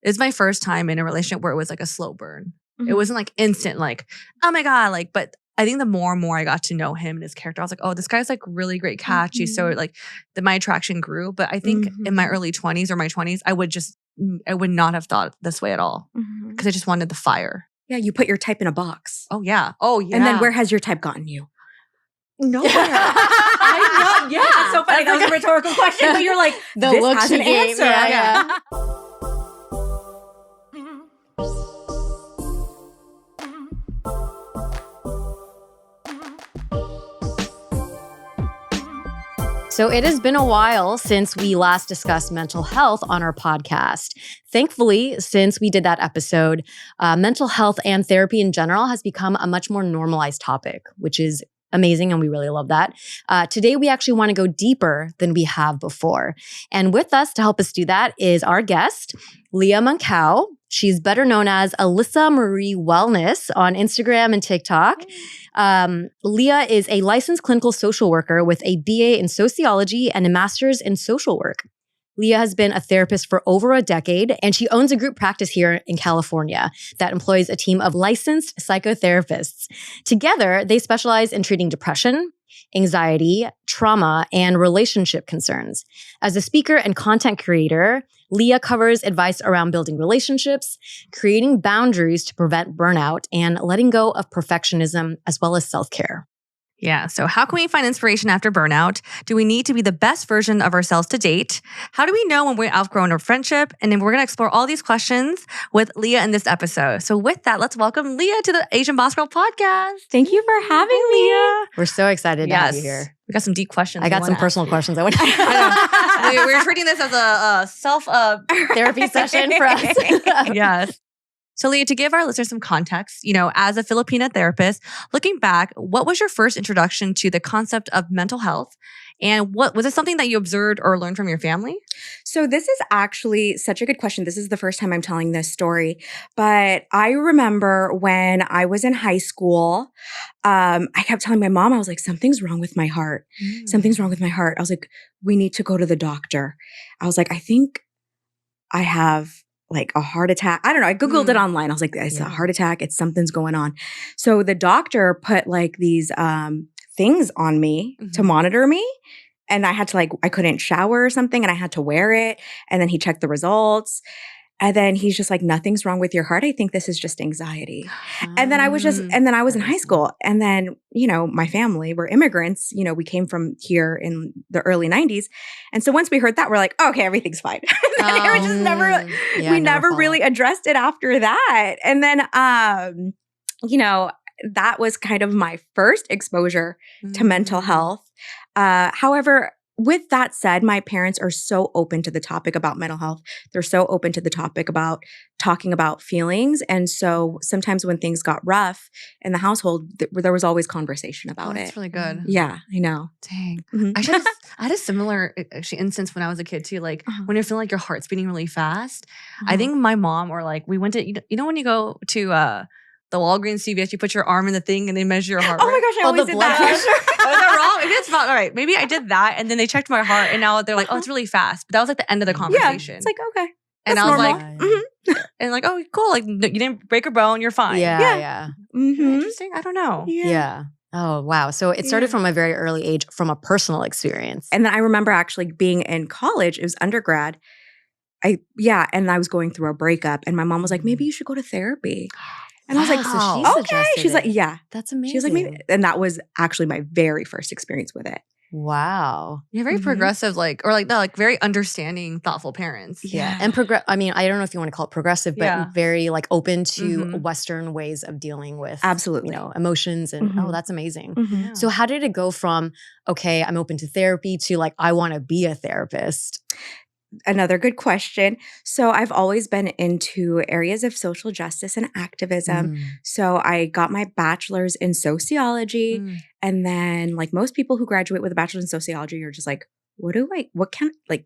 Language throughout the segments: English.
It was my first time in a relationship where it was like a slow burn. Mm-hmm. It wasn't like instant, like, oh my God, like, but I think the more and more I got to know him and his character, I was like, oh, this guy's like really great catch. He's so like, my attraction grew. But I think in my early 20s or my 20s, I would not have thought this way at all because I just wanted the fire. Yeah, you put your type in a box. Oh, yeah. Oh, yeah. And then where has your type gotten you? Nowhere. I know. Yeah. That's so funny. That was a rhetorical question, but you're like, the this look has she an gave. answer. Yeah. So it has been a while since we last discussed mental health on our podcast. Thankfully, since we did that episode, mental health and therapy in general has become a much more normalized topic, which is amazing, and we really love that. Today, we actually want to go deeper than we have before. And with us to help us do that is our guest, Leah Mancao. She's better known as Alyssa Marie Wellness on Instagram and TikTok. Leah is a licensed clinical social worker with a BA in sociology and a master's in social work. Leah has been a therapist for over a decade, and she owns a group practice here in California that employs a team of licensed psychotherapists. Together, they specialize in treating depression, anxiety, trauma, and relationship concerns. As a speaker and content creator, Leah covers advice around building relationships, creating boundaries to prevent burnout, and letting go of perfectionism, as well as self-care. Yeah. So how can we find inspiration after burnout? Do we need to be the best version of ourselves to date? How do we know when we're outgrown our friendship? And then we're going to explore all these questions with Leah in this episode. So with that, let's welcome Leah to the AsianBossGirl podcast. Thank you for having me. Leah. We're so excited to have you here. We got some deep questions. I got some personal questions I want to We're treating this as a self therapy session for us. Yes. So Leah, to give our listeners some context, as a Filipina therapist, looking back, what was your first introduction to the concept of mental health? And what was it something that you observed or learned from your family? So this is actually such a good question. This is the first time I'm telling this story. But I remember when I was in high school, I kept telling my mom, I was like, something's wrong with my heart. Something's wrong with my heart. I was like, we need to go to the doctor. I was like, I think I have like a heart attack. I don't know. I Googled it online. I was like, it's a heart attack. It's something's going on. So the doctor put like these things on me to monitor me. And I had to I couldn't shower or something and I had to wear it. And then he checked the results. And then he's just like, nothing's wrong with your heart. I think this is just anxiety. And then I was in high school. And then, my family, we're immigrants. We came from here in the early 90s. And so once we heard that, we're like, okay, everything's fine. It was just we never really addressed it after that. And then, that was kind of my first exposure to mental health. However, with that said, my parents are so open to the topic about mental health. They're so open to the topic about talking about feelings. And so sometimes when things got rough in the household, there was always conversation about it. That's really good. Yeah, I know. Dang. I had a similar instance when I was a kid too. When you're feeling like your heart's beating really fast, I think my mom or we went to, when you go to the Walgreens CVS, you put your arm in the thing and they measure your heart rate. Oh my gosh, I always did that. Was that wrong? Maybe it's not all right. Maybe I did that and then they checked my heart and now they're like, oh, it's really fast. But that was the end of the conversation. Yeah, it's like, okay. And that's I was normal. and oh, cool. You didn't break a bone. You're fine. Yeah. Interesting. I don't know. Yeah. Oh, wow. So it started from a very early age from a personal experience. And then I remember actually being in college, it was undergrad. And I was going through a breakup and my mom was like, maybe you should go to therapy. And I was like, so okay. She's like, yeah. That's amazing. She was like, maybe. And that was actually my very first experience with it. Wow. You're very progressive, very understanding, thoughtful parents. Yeah. And I mean, I don't know if you want to call it progressive, but very open to Western ways of dealing with absolutely, emotions and that's amazing. Yeah. So how did it go from, okay, I'm open to therapy to I want to be a therapist? Another good question. So I've always been into areas of social justice and activism. So I got my bachelor's in sociology. And then most people who graduate with a bachelor's in sociology, you're just like, what do I do with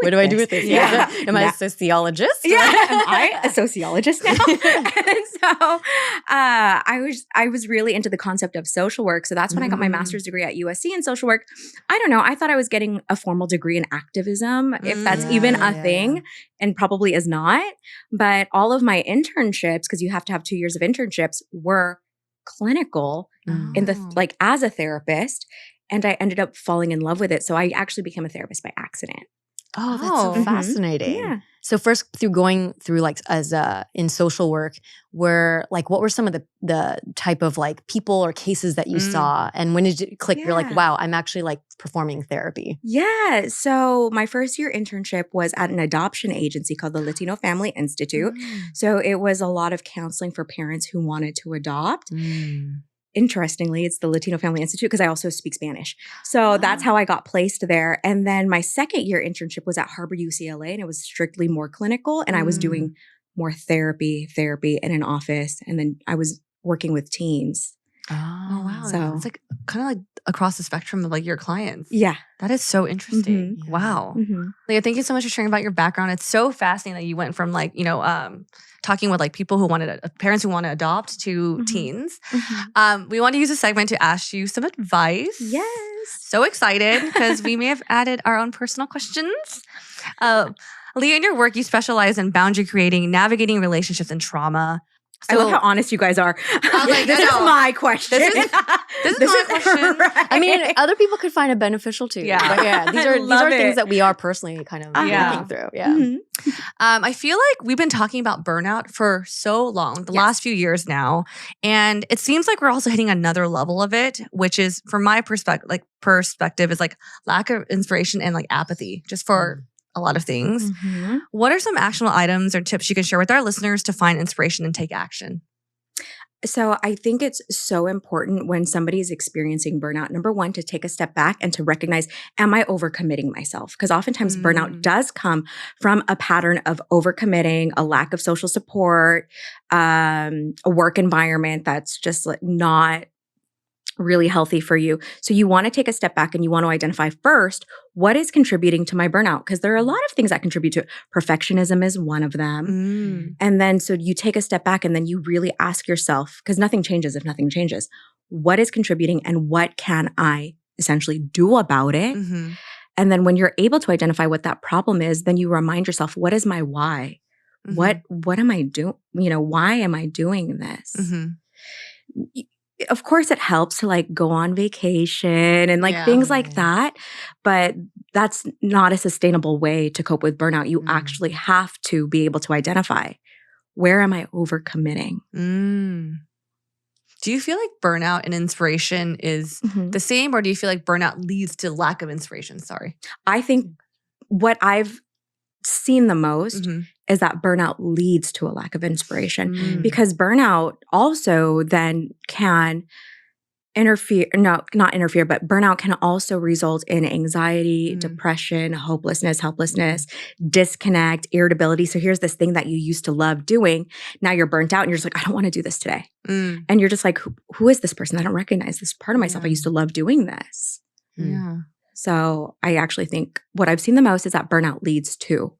What do I do with this? Yeah. Am I a sociologist? Yeah. Am I a sociologist now? And so I was really into the concept of social work. So that's when I got my master's degree at USC in social work. I don't know. I thought I was getting a formal degree in activism, if that's even a thing, and probably is not. But all of my internships, because you have to have 2 years of internships, were clinical in the as a therapist. And I ended up falling in love with it. So I actually became a therapist by accident. Oh, that's so fascinating. Yeah. So first through going through in social work, what were some of the type of people or cases that you saw? And when did it click? You're like, wow, I'm actually performing therapy. Yeah. So my first year internship was at an adoption agency called the Latino Family Institute. So it was a lot of counseling for parents who wanted to adopt. Interestingly, it's the Latino Family Institute because I also speak Spanish. So that's how I got placed there. And then my second year internship was at Harvard UCLA, and it was strictly more clinical. And I was doing more therapy in an office. And then I was working with teens. Oh, wow. So it's kind of across the spectrum of your clients. Yeah. That is so interesting. Wow. Leah, thank you so much for sharing about your background. It's so fascinating that you went from talking with people who wanted parents who want to adopt to teens. We want to use a segment to ask you some advice. Yes. So excited because we may have added our own personal questions. Leah, in your work, you specialize in boundary creating, navigating relationships and trauma. I love how honest you guys are. This is my question. This is my question. Right. I mean, other people could find it beneficial too. Yeah. But these are things that we are personally kind of working through. Yeah. I feel like we've been talking about burnout for so long, the last few years now. And it seems like we're also hitting another level of it, which is, from my perspective, is lack of inspiration and apathy just for a lot of things. What are some actionable items or tips you can share with our listeners to find inspiration and take action? So I think it's so important when somebody is experiencing burnout, number one, to take a step back and to recognize, am I overcommitting myself? Because oftentimes burnout does come from a pattern of overcommitting, a lack of social support, a work environment that's just not really healthy for you. So you want to take a step back and you want to identify first, what is contributing to my burnout? Because there are a lot of things that contribute to it. Perfectionism is one of them. And then so you take a step back and then you really ask yourself, because nothing changes if nothing changes, what is contributing and what can I essentially do about it? And then when you're able to identify what that problem is, then you remind yourself, what is my why? What am I doing? Why am I doing this? Of course, it helps to go on vacation and things like that. But that's not a sustainable way to cope with burnout. You actually have to be able to identify, where am I overcommitting? Do you feel like burnout and inspiration is the same, or do you feel like burnout leads to lack of inspiration? Sorry. I think what I've seen the most is that burnout leads to a lack of inspiration, because burnout also then can burnout can also result in anxiety, depression, hopelessness, helplessness, disconnect, irritability. So here's this thing that you used to love doing. Now you're burnt out and you're just like, I don't want to do this today. And you're just like, who is this person? I don't recognize this part of myself. I used to love doing this. Yeah. So I actually think what I've seen the most is that burnout leads to.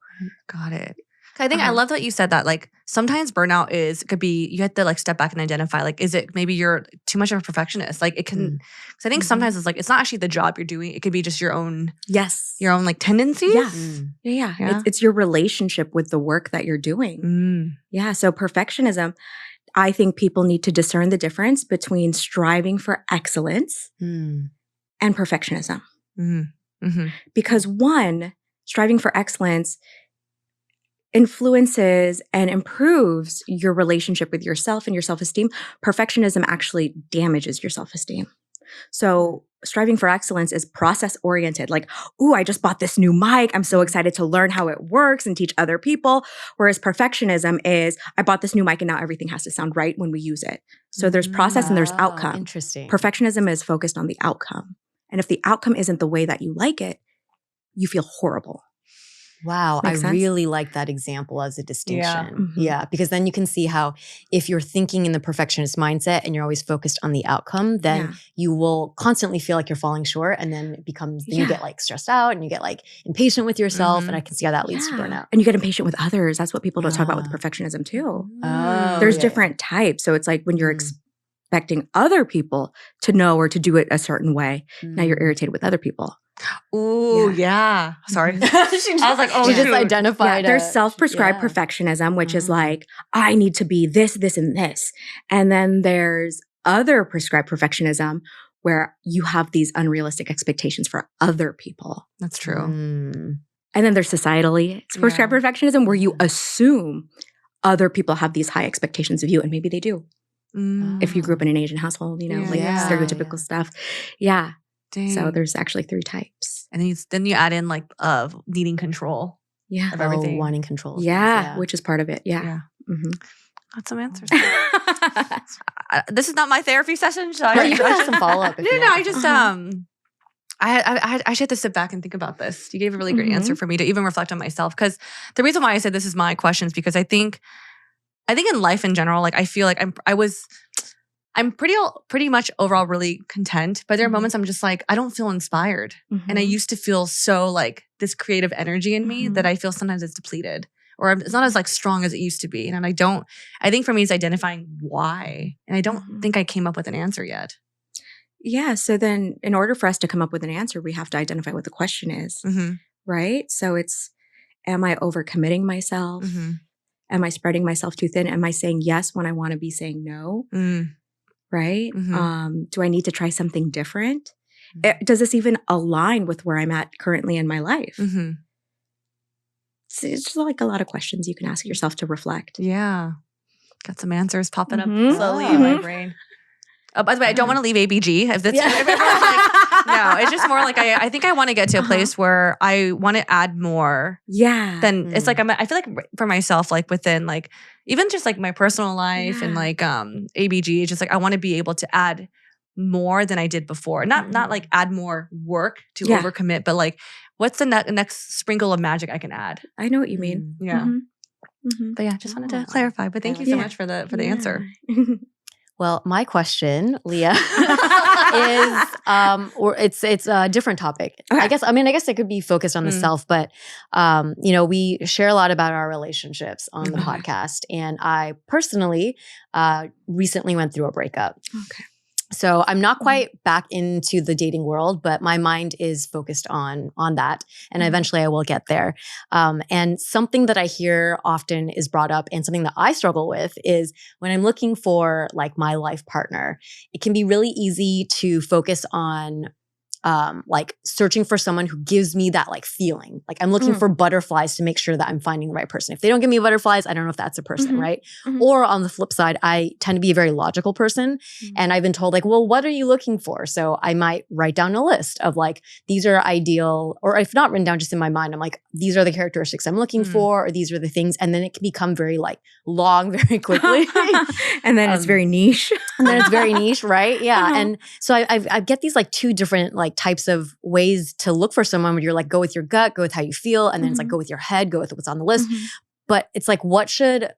Got it. I think I love that you said that. Sometimes burnout could be, you have to step back and identify, is it maybe you're too much of a perfectionist? It can, because I think sometimes it's it's not actually the job you're doing. It could be just your own, your own tendencies. Yeah. It's your relationship with the work that you're doing. Yeah. So perfectionism, I think people need to discern the difference between striving for excellence and perfectionism. Because one, striving for excellence influences and improves your relationship with yourself and your self-esteem. Perfectionism actually damages your self-esteem. So striving for excellence is process-oriented. Ooh, I just bought this new mic. I'm so excited to learn how it works and teach other people. Whereas perfectionism is, I bought this new mic and now everything has to sound right when we use it. So there's process and there's outcome. Interesting. Perfectionism is focused on the outcome. And if the outcome isn't the way that you like it, you feel horrible. Wow. I Makes sense? really like that example as a distinction. Yeah. Because then you can see how if you're thinking in the perfectionist mindset and you're always focused on the outcome, then you will constantly feel like you're falling short. And then it becomes, then you get like stressed out and you get like impatient with yourself. And I can see how that leads to burnout. And you get impatient with others. That's what people don't talk about with perfectionism too. Oh, There's different types. So it's like when you're expecting other people to know or to do it a certain way, now you're irritated with other people. Ooh, yeah. Sorry. I was like, oh, she just identified there's self-prescribed perfectionism, which is like, I need to be this, this, and this. And then there's other prescribed perfectionism where you have these unrealistic expectations for other people. That's true. And then there's societally prescribed perfectionism where you assume other people have these high expectations of you, and maybe they do. If you grew up in an Asian household, you know, like stereotypical stuff. Yeah. Dang. So there's actually 3 types. And then you add in like needing control of everything. Wanting control. Yeah, which is part of it. Yeah. Got some answers. This is not my therapy session. So you can have some follow-up. No, I just I actually had to sit back and think about this. You gave a really great answer for me to even reflect on myself. Because the reason why I said this is my question is because I think in life in general, like I feel like I'm pretty much overall really content, but there are moments I'm just like, I don't feel inspired. And I used to feel so like this creative energy in me that I feel sometimes it's depleted or it's not as like strong as it used to be. And I think for me it's identifying why. And I don't think I came up with an answer yet. Yeah. So then in order for us to come up with an answer, we have to identify what the question is, right? So it's, am I overcommitting myself? Am I spreading myself too thin? Am I saying yes when I want to be saying no? Right? Do I need to try something different? Does this even align with where I'm at currently in my life? It's just like a lot of questions you can ask yourself to reflect. Yeah. Got some answers popping up slowly in my brain. Oh, by the way, I don't want to leave ABG. If that's no, it's just more like I think I want to get to a place where I want to add more. Yeah. Then it's like I feel like for myself, like within like even just like my personal life and like ABG, it's just like I want to be able to add more than I did before. Not like add more work to overcommit, but like what's the next sprinkle of magic I can add? I know what you mean. Yeah. But yeah, just wanted to clarify. But thank you so much for the answer. Well, my question, Leah, is or it's a different topic. Okay. I guess it could be focused on the self, but you know, we share a lot about our relationships on the podcast, and I personally recently went through a breakup. Okay. So I'm not quite back into the dating world, but my mind is focused on that. And eventually I will get there. And something that I hear often is brought up and something that I struggle with is when I'm looking for like my life partner, it can be really easy to focus on like searching for someone who gives me that like feeling. Like I'm looking for butterflies to make sure that I'm finding the right person. If they don't give me butterflies, I don't know if that's a person, right? Or on the flip side, I tend to be a very logical person. And I've been told like, well, what are you looking for? So I might write down a list of like, these are ideal, or if not written down just in my mind, I'm like, these are the characteristics I'm looking for, or these are the things. And then it can become very like long very quickly. And then it's very niche. And then it's very niche, right? Yeah. And so I get these like 2 different like types of ways to look for someone where you're like, go with your gut, go with how you feel. And then it's like, go with your head, go with what's on the list. But it's like, what should,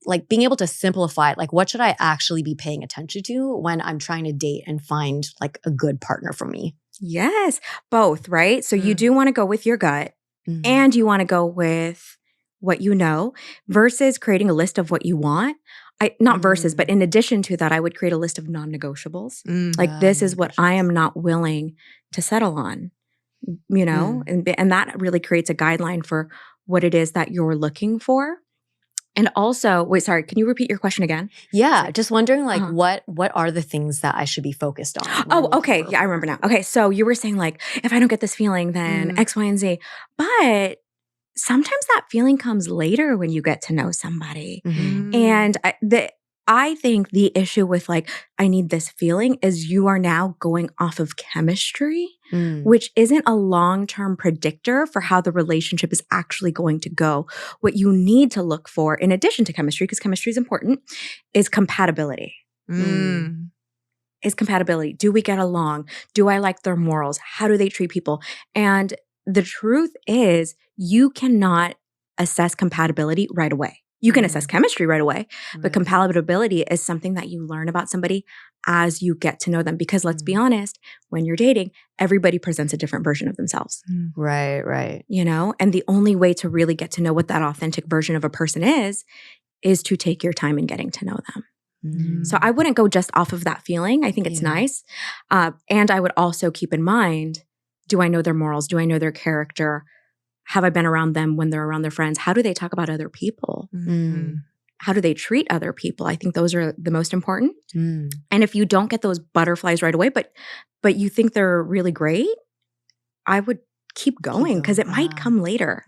like being able to simplify it, like what should I actually be paying attention to when I'm trying to date and find like a good partner for me? Yes, both, right? So you do want to go with your gut and you want to go with what you know versus creating a list of what you want. Not versus, but in addition to that, I would create a list of non-negotiables. Like this is what I am not willing to settle on, you know? And that really creates a guideline for what it is that you're looking for. And also, wait, sorry, can you repeat your question again? Yeah, just wondering like what are the things that I should be focused on? Oh, okay. Yeah, I remember now. Okay, so you were saying like, if I don't get this feeling, then X, Y, and Z. But sometimes that feeling comes later when you get to know somebody. And I think the issue with like, I need this feeling is you are now going off of chemistry, which isn't a long-term predictor for how the relationship is actually going to go. What you need to look for, in addition to chemistry, because chemistry is important, is compatibility. Is compatibility. Do we get along? Do I like their morals? How do they treat people? And the truth is you cannot assess compatibility right away. You can assess chemistry right away, but compatibility is something that you learn about somebody as you get to know them. Because let's be honest, when you're dating, everybody presents a different version of themselves. Right. You know, and the only way to really get to know what that authentic version of a person is to take your time in getting to know them. So I wouldn't go just off of that feeling. I think it's nice. And I would also keep in mind, do I know their morals? Do I know their character? Have I been around them when they're around their friends? How do they talk about other people? How do they treat other people? I think those are the most important. And if you don't get those butterflies right away, but you think they're really great, I would keep going because it might come later.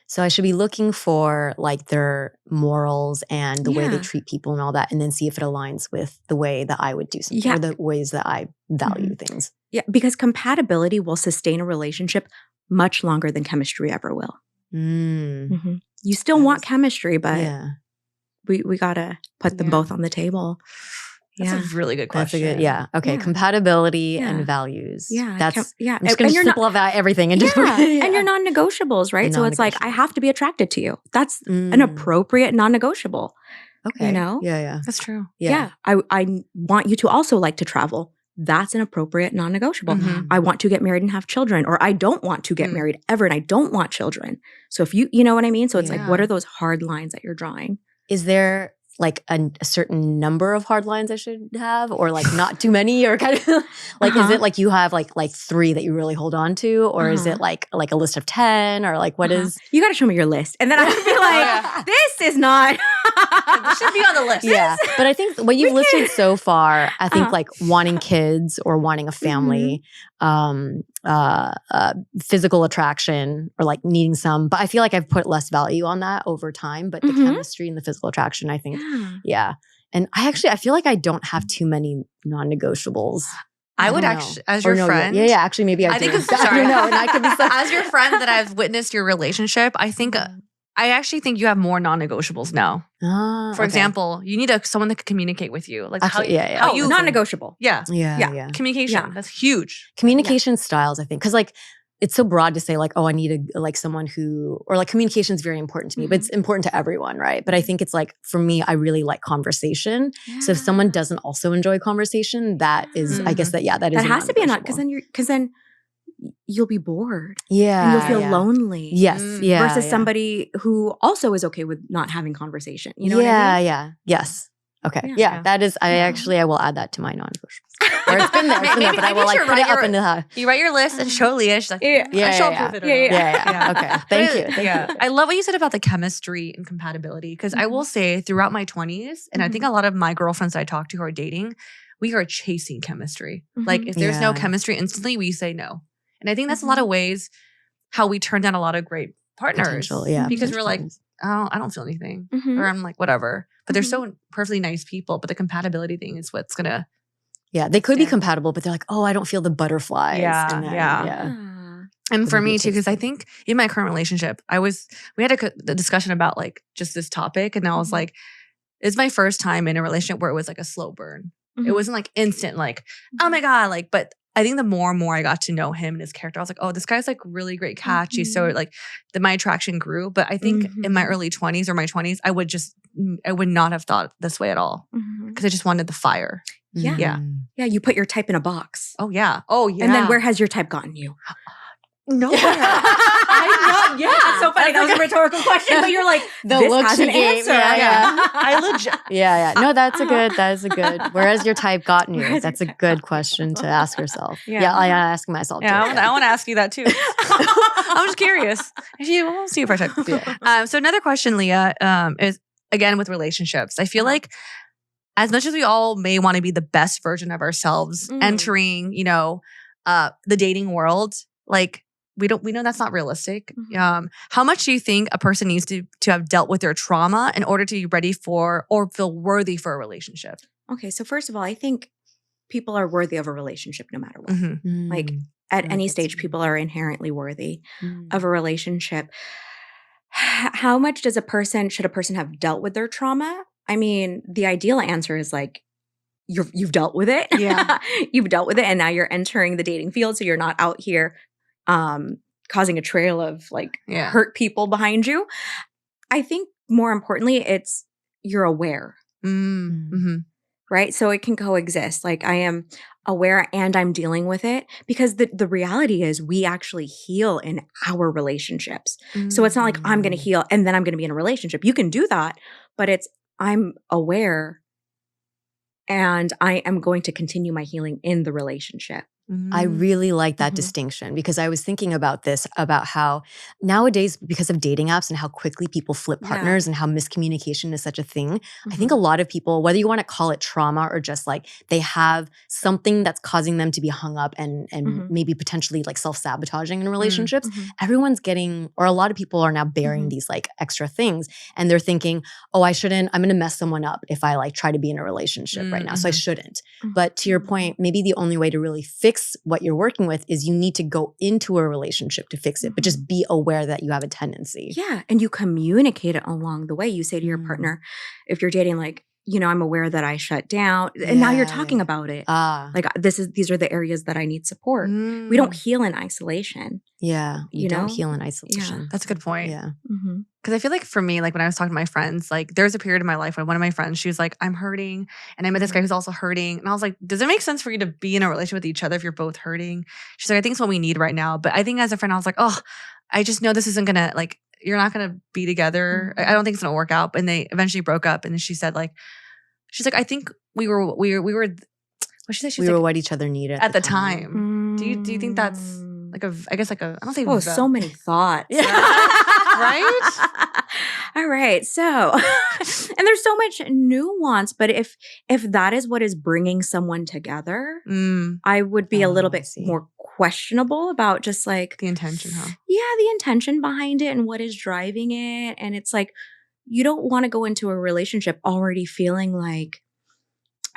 So I should be looking for like their morals and the way they treat people and all that, and then see if it aligns with the way that I would do something or the ways that I value things. Yeah, because compatibility will sustain a relationship much longer than chemistry ever will. You still want chemistry, but we gotta put them both on the table. That's a really good question. That's a good, okay. Compatibility and values. That's I'm just going to simplify everything and just and your non-negotiables, right? So it's like I have to be attracted to you. That's an appropriate non-negotiable. Okay. You know? Yeah. That's true. Yeah. I want you to also like to travel. That's an appropriate non-negotiable. I want to get married and have children, or I don't want to get married ever and I don't want children. So if you know what I mean? So it's like, what are those hard lines that you're drawing? Is there like a certain number of hard lines I should have, or like not too many, or kind of like, is it like you have like 3 that you really hold on to, or is it like a list of 10, or like what is? You got to show me your list. And then I can be like, this is not. This should be on the list. Yeah. But I think what you've listed so far, I think like wanting kids or wanting a family, physical attraction or like needing some, but I feel like I've put less value on that over time, but the chemistry and the physical attraction, I think, And I feel like I don't have too many non-negotiables. I would actually, as your friend. Actually, maybe I do. Sorry. I know, and I could be as your friend that I've witnessed your relationship, I think, I actually think you have more non-negotiables now. For example, you need someone that can communicate with you. Like actually, how you non-negotiable. Yeah. Communication. That's huge. Communication styles, I think. Because like, it's so broad to say like, oh, I need someone who, or like communication is very important to me, but it's important to everyone, right? But I think it's like, for me, I really like conversation. So if someone doesn't also enjoy conversation, that is, I guess that is that has to be a not, because then you'll be bored. Yeah. And you'll feel lonely. Yes. Yeah. Versus somebody who also is okay with not having conversation. You know what I mean? Yeah. Yes. Okay. Yeah. That is, I will add that to my non-negotiables. Or it's been there, but I will like put it up into the. You write your list and show Leah. She's like, I show proof it. Yeah. Okay. Thank you. I love what you said about the chemistry and compatibility, because I will say throughout my 20s, and I think a lot of my girlfriends that I talk to who are dating, we are chasing chemistry. Like if there's no chemistry instantly, we say no. And I think that's a lot of ways how we turn down a lot of great partners. Because we're like, oh, I don't feel anything. Or I'm like, whatever. But they're so perfectly nice people. But the compatibility thing is what's going to. Yeah, they could be compatible, but they're like, oh, I don't feel the butterflies. And for me too, because I think in my current relationship, we had a discussion about like just this topic. And I was like, it's my first time in a relationship where it was like a slow burn. It wasn't like instant, like, oh my God, like, but I think the more and more I got to know him and his character, I was like, oh, this guy's like really great catchy. So like my attraction grew. But I think in my early 20s or my 20s, I would not have thought this way at all. Because I just wanted the fire. Yeah. You put your type in a box. Oh, yeah. And then where has your type gotten you? Nowhere. I know. Yeah. It's so funny. That was a rhetorical question, but you're like, this has an answer. I legit. No, that is a good. Where has your type gotten you? That's a good question to ask yourself. I ask myself too. I want to ask you that too. I'm just curious. We'll see if I check. So another question, Leah, is again with relationships. I feel like as much as we all may want to be the best version of ourselves entering, the dating world, like we know that's not realistic. How much do you think a person needs to have dealt with their trauma in order to be ready for or feel worthy for a relationship? Okay, so first of all, I think people are worthy of a relationship no matter what. Like at any stage, people are inherently worthy of a relationship. How much should a person have dealt with their trauma? I mean, the ideal answer is like, you've dealt with it. You've dealt with it, and now you're entering the dating field, so you're not out here causing a trail of like Yeah. hurt people behind you. I think more importantly, it's you're aware, Mm-hmm. right? So it can coexist. Like I am aware and I'm dealing with it because the reality is we actually heal in our relationships. So it's not like I'm going to heal and then I'm going to be in a relationship. You can do that, but it's I'm aware and I am going to continue my healing in the relationship. I really like that Mhm. distinction because I was thinking about this, about how nowadays, because of dating apps and how quickly people flip partners and how miscommunication is such a thing, I think a lot of people, whether you want to call it trauma or just like they have something that's causing them to be hung up and maybe potentially like self-sabotaging in relationships, everyone's getting, or a lot of people are now bearing these like extra things and they're thinking, oh, I'm going to mess someone up if I like try to be in a relationship right now. So I shouldn't. But to your point, maybe the only way to really fix what you're working with is you need to go into a relationship to fix it, but just be aware that you have a tendency. Yeah. And you communicate it along the way. You say to your partner, if you're dating, like, you know, I'm aware that I shut down. And now you're talking about it. Like these are the areas that I need support. We don't heal in isolation. Yeah. We don't know? heal in isolation. Yeah. That's a good point. Yeah. Because I feel like for me, like when I was talking to my friends, like there was a period in my life when one of my friends, she was like, I'm hurting. And I met this guy who's also hurting. And I was like, does it make sense for you to be in a relationship with each other if you're both hurting? She's like, I think it's what we need right now. But I think as a friend, I was like, oh, I just know this isn't going to like, you're not going to be together. I don't think it's going to work out. And they eventually broke up. And then she said like, she's like, I think we were, what she said? She was we were like, what each other needed at the time. Do you think that's like I guess like I don't say so many thoughts. Right? All right. So, and there's so much nuance, but if that is what is bringing someone together, I would be a little bit more questionable about just like the intention, huh? Yeah, the intention behind it and what is driving it. And it's like, you don't want to go into a relationship already feeling like,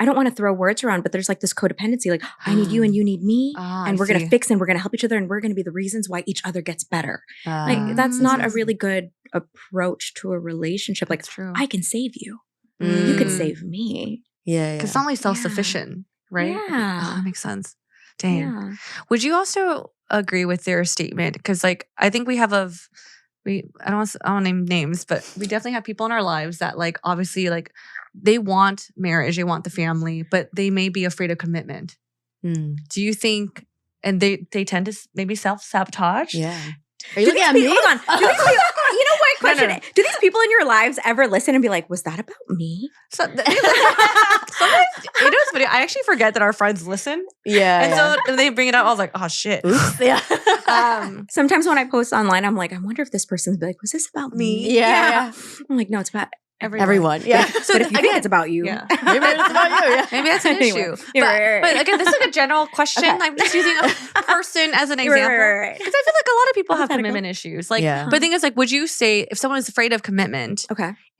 I don't want to throw words around, but there's like this codependency, like I need you and you need me, and we're going to fix and we're going to help each other and we're going to be the reasons why each other gets better. Like that's not a really good approach to a relationship. Like I can save you. You can save me. Yeah. Because it's not only self-sufficient, right? Yeah. Oh, that makes sense. Dang. Yeah. Would you also agree with their statement? Because like I think we have I don't want to name names, but we definitely have people in our lives that like obviously like they want marriage, they want the family, but they may be afraid of commitment. Do you think, and they tend to maybe self-sabotage? Yeah. Are you looking at me? Hold on. Do these people, you know what question? No. Do these people in your lives ever listen and be like, was that about me? Sometimes, you know what's funny? I actually forget that our friends listen. Yeah. And so they bring it up. I was like, oh shit. Oops. Yeah. Sometimes when I post online, I'm like, I wonder if this person's like, was this about me? Yeah. I'm like, no, it's about everyone. Yeah. So but if you think it's about you, yeah. Maybe it's about you. Yeah. Maybe that's an issue. But again, this is like a general question. Okay. I'm just using a person as an example. Because I feel like a lot of people have commitment issues. Like, but the thing is, like, would you say if someone is afraid of commitment,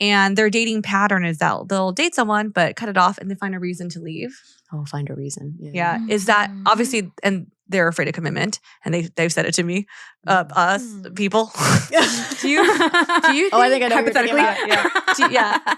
and their dating pattern is that they'll date someone but cut it off and they find a reason to leave? Oh, find a reason. Yeah. Is that obviously, and they're afraid of commitment, and they've said it to me, us people. do you think, I think I know hypothetically,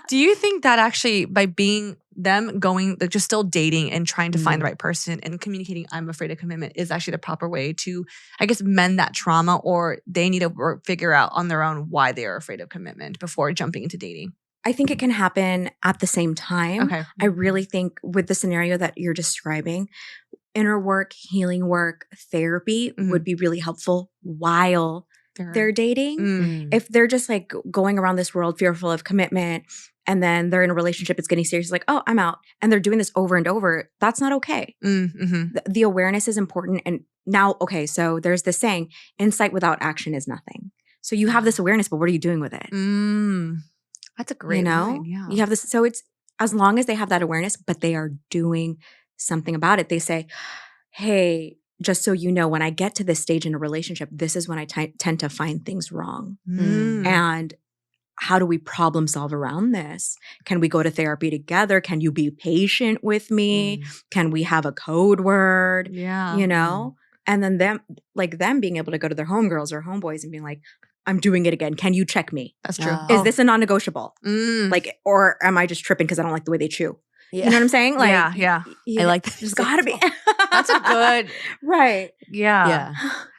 do you think that actually by being them going, like just still dating and trying to find the right person and communicating, I'm afraid of commitment, is actually the proper way to, I guess, mend that trauma, or they need to figure out on their own why they are afraid of commitment before jumping into dating? I think it can happen at the same time. Okay. I really think with the scenario that you're describing, inner work, healing work, therapy would be really helpful while they're dating. If they're just like going around this world fearful of commitment and then they're in a relationship, it's getting serious, like, oh, I'm out. And they're doing this over and over. That's not okay. The awareness is important. And now, okay, so there's this saying, insight without action is nothing. So you have this awareness, but what are you doing with it? That's a great line. Yeah. You have this. So it's as long as they have that awareness, but they are doing something about it. They say, hey, just so you know, when I get to this stage in a relationship, this is when I tend to find things wrong. And how do we problem solve around this? Can we go to therapy together? Can you be patient with me? Can we have a code word? Yeah. You know? And then them being able to go to their homegirls or homeboys and being like, I'm doing it again. Can you check me? That's true. Is this a non-negotiable? Like, or am I just tripping because I don't like the way they chew? You know what I'm saying? Like, yeah. I like that. There's got to be. That's a good, right. yeah.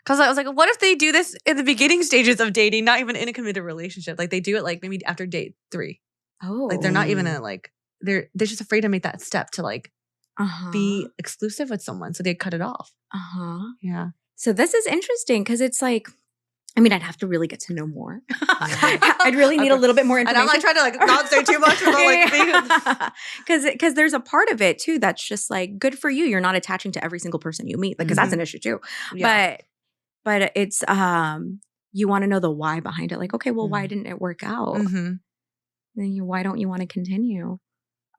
Because I was like, what if they do this in the beginning stages of dating, not even in a committed relationship? Like they do it like maybe after date 3. Oh. Like they're not even they're just afraid to make that step to like be exclusive with someone. So they cut it off. Yeah. So this is interesting because it's like, I mean, I'd have to really get to know more. I'd really need a little bit more information. And I'm like trying to like not say too much about like because there's a part of it too that's just like good for you. You're not attaching to every single person you meet, because that's an issue too. Yeah. But it's you want to know the why behind it. Like, okay, well, why didn't it work out? Then why don't you want to continue?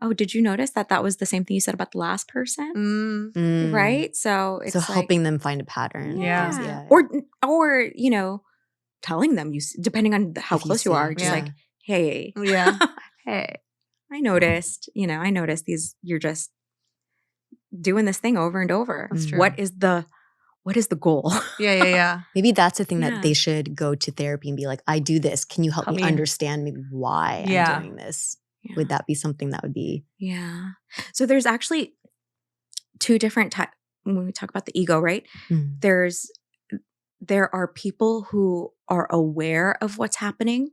Oh, did you notice that was the same thing you said about the last person? Right? So it's like, helping them find a pattern. Yeah. Or you know, telling them, depending on how close you are, just like, hey. Hey, I noticed you're just doing this thing over and over. That's true. What is the goal? Yeah. Maybe that's the thing that they should go to therapy and be like, I do this. Can you help me understand maybe why I'm doing this? Yeah. Would that be something that would be? Yeah. So there's actually 2 different types when we talk about the ego, right? There are people who are aware of what's happening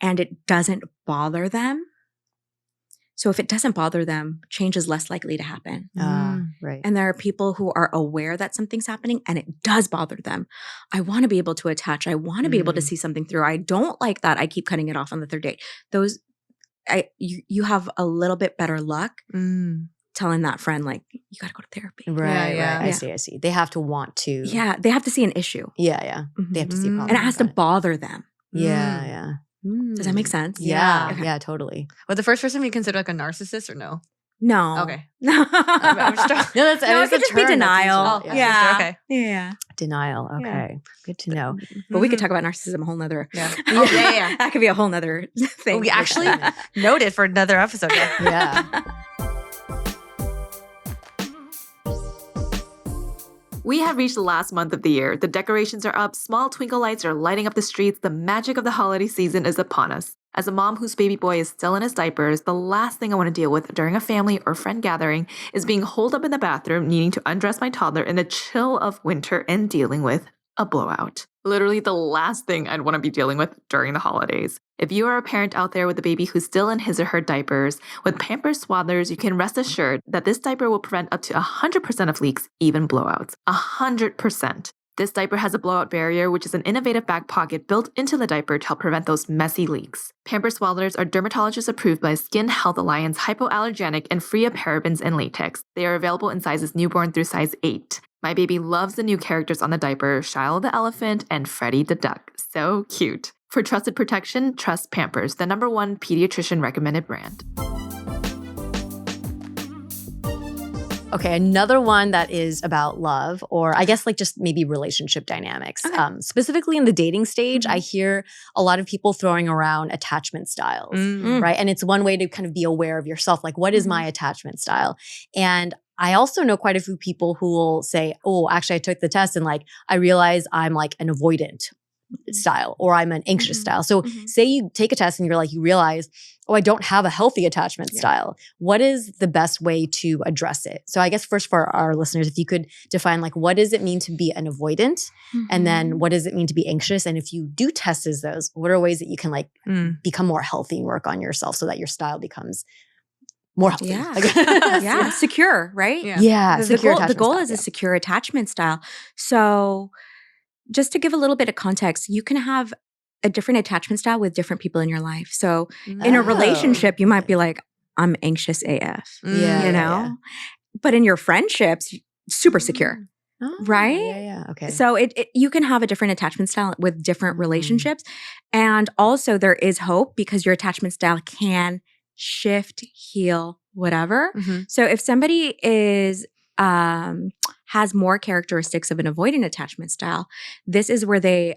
and it doesn't bother them. So if it doesn't bother them, change is less likely to happen. Right. And there are people who are aware that something's happening and it does bother them. I want to be able to attach. I want to be able to see something through. I don't like that. I keep cutting it off on the 3rd date. You have a little bit better luck telling that friend, like, you got to go to therapy. Right. I see. They have to want to. Yeah. They have to see an issue. Yeah. They have to see a problem. And it has to bother them. Yeah. Does that make sense? Yeah. Okay. Yeah, totally. Would the first person be considered like a narcissist or no? No. Okay. I'm just No, it could just be denial. Yeah. Okay. Yeah. Denial. Okay. Yeah. Good to know. But we could talk about narcissism a whole nother. Yeah. That could be a whole nother thing. We actually noted for another episode. Yeah. We have reached the last month of the year. The decorations are up, small twinkle lights are lighting up the streets, the magic of the holiday season is upon us. As a mom whose baby boy is still in his diapers, the last thing I want to deal with during a family or friend gathering is being holed up in the bathroom, needing to undress my toddler in the chill of winter and dealing with a blowout. Literally the last thing I'd want to be dealing with during the holidays. If you are a parent out there with a baby who's still in his or her diapers, with Pampers Swaddlers, you can rest assured that this diaper will prevent up to 100% of leaks, even blowouts. 100%. This diaper has a blowout barrier, which is an innovative back pocket built into the diaper to help prevent those messy leaks. Pampers Swaddlers are dermatologist approved by Skin Health Alliance, hypoallergenic, and free of parabens and latex. They are available in sizes newborn through size 8. My baby loves the new characters on the diaper, Shiloh the elephant and Freddie the duck. So cute. For trusted protection, trust Pampers, the #1 pediatrician recommended brand. Okay, another one that is about love, or I guess like just maybe relationship dynamics. Okay. Specifically in the dating stage, I hear a lot of people throwing around attachment styles, right? And it's one way to kind of be aware of yourself. Like, what is my attachment style? And I also know quite a few people who will say, oh, actually I took the test and like, I realize I'm like an avoidant style or I'm an anxious style. So say you take a test and you're like, you realize, oh, I don't have a healthy attachment style. What is the best way to address it? So I guess first for our listeners, if you could define like, what does it mean to be an avoidant? And then what does it mean to be anxious? And if you do test as those, what are ways that you can like become more healthy and work on yourself so that your style becomes more healthy? Yeah. Secure, right? Yeah. The goal is a secure attachment style. So just to give a little bit of context, you can have a different attachment style with different people in your life. So in a relationship, you might be like, I'm anxious AF, you know? But in your friendships, super secure, right? Yeah. Okay. So you can have a different attachment style with different relationships. And also there is hope because your attachment style can shift, heal, whatever. So if somebody is has more characteristics of an avoidant attachment style, this is where they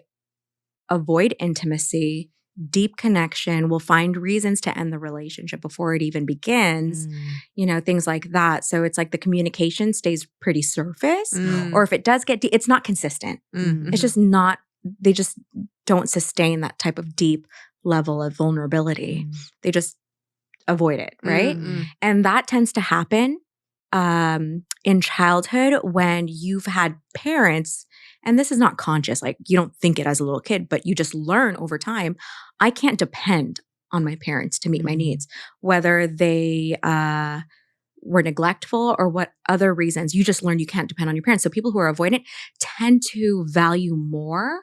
avoid intimacy, deep connection, will find reasons to end the relationship before it even begins, you know, things like that. So it's like the communication stays pretty surface, or if it does get deep, it's not consistent. It's just not, they just don't sustain that type of deep level of vulnerability. They just avoid it, right? Mm-mm. And that tends to happen in childhood when you've had parents, and this is not conscious, like you don't think it as a little kid, but you just learn over time, I can't depend on my parents to meet my needs, whether they were neglectful or what other reasons. You just learn you can't depend on your parents. So people who are avoidant tend to value more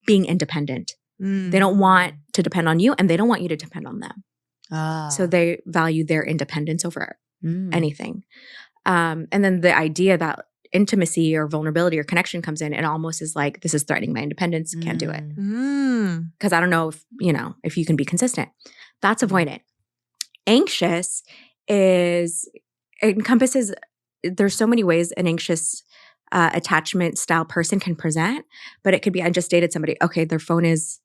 being independent. They don't want to depend on you and they don't want you to depend on them. So they value their independence over anything. And then the idea that intimacy or vulnerability or connection comes in, it almost is like, this is threatening my independence. Can't do it. Because I don't know if you can be consistent. That's avoidant. Anxious encompasses, there's so many ways an anxious attachment style person can present, but it could be, I just dated somebody. Okay, their phone is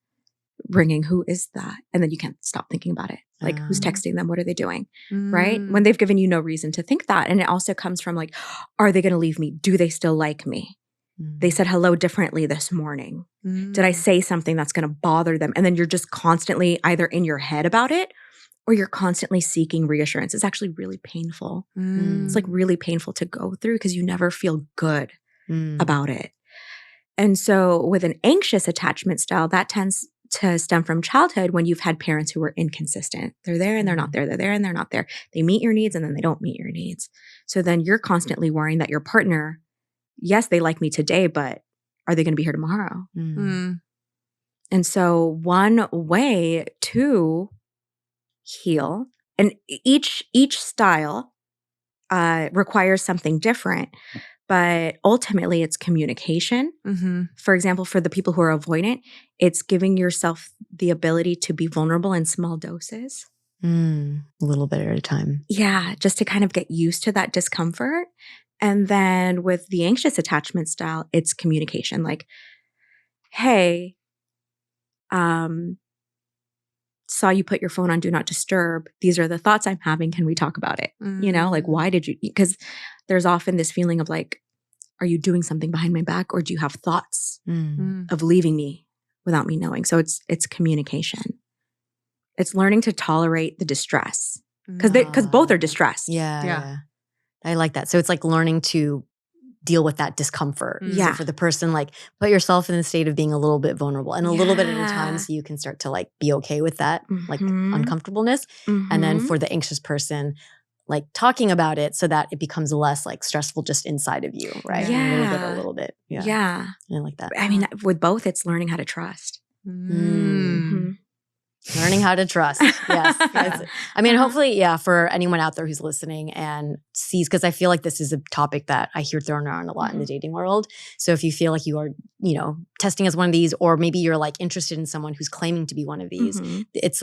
ringing. Who is that? And then you can't stop thinking about it. Like, who's texting them? What are they doing? Right? When they've given you no reason to think that. And it also comes from like, are they going to leave me? Do they still like me? They said hello differently this morning. Did I say something that's going to bother them? And then you're just constantly either in your head about it or you're constantly seeking reassurance. It's actually really painful. It's like really painful to go through because you never feel good about it. And so with an anxious attachment style, that tends to stem from childhood when you've had parents who were inconsistent. They're there and they're not there. They're there and they're not there. They meet your needs and then they don't meet your needs. So then you're constantly worrying that your partner, yes, they like me today, but are they going to be here tomorrow? And so one way to heal, and each style requires something different, but ultimately it's communication. For example, for the people who are avoidant, it's giving yourself the ability to be vulnerable in small doses. A little bit at a time. Yeah, just to kind of get used to that discomfort. And then with the anxious attachment style, it's communication. Like, hey, saw you put your phone on do not disturb. These are the thoughts I'm having. Can we talk about it? Like, why did you? Because there's often this feeling of like, are you doing something behind my back, or do you have thoughts of leaving me without me knowing? So it's communication. It's learning to tolerate the distress because both are distressed. Yeah. I like that. So it's like learning to deal with that discomfort. Yeah. So for the person, like put yourself in the state of being a little bit vulnerable and a little bit at a time so you can start to like be okay with that, like uncomfortableness. And then for the anxious person, like talking about it so that it becomes less like stressful just inside of you, right? Yeah. A little bit. Yeah. Yeah. I like that. I mean, with both, it's learning how to trust. Learning how to trust. Yes. I mean, hopefully, for anyone out there who's listening and sees, because I feel like this is a topic that I hear thrown around a lot in the dating world. So if you feel like you are, testing as one of these, or maybe you're like interested in someone who's claiming to be one of these,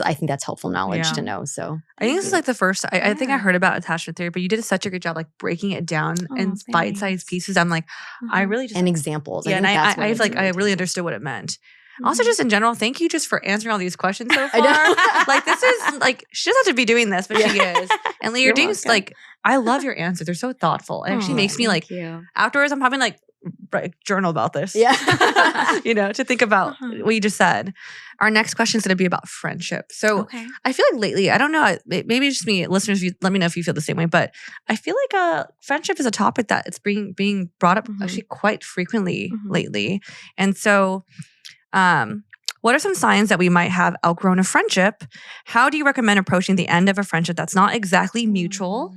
I think that's helpful knowledge to know. So I think this is like the first, I think I heard about attachment theory, but you did such a good job like breaking it down in bite-sized pieces. I'm like, I really just. And examples. Yeah, I really understood what it meant. Also, just in general, thank you just for answering all these questions so far. Like, this is like, she doesn't have to be doing this, but she is. And Lee, you're doing like, I love your answers. They're so thoughtful. It actually makes me like, afterwards, I'm probably like, journal about this. Yeah. To think about what you just said. Our next question is going to be about friendship. So I feel like lately, I don't know, maybe it's just me, listeners, let me know if you feel the same way, but I feel like friendship is a topic that it's being brought up actually quite frequently lately. And so, what are some signs that we might have outgrown a friendship? How do you recommend approaching the end of a friendship that's not exactly mutual,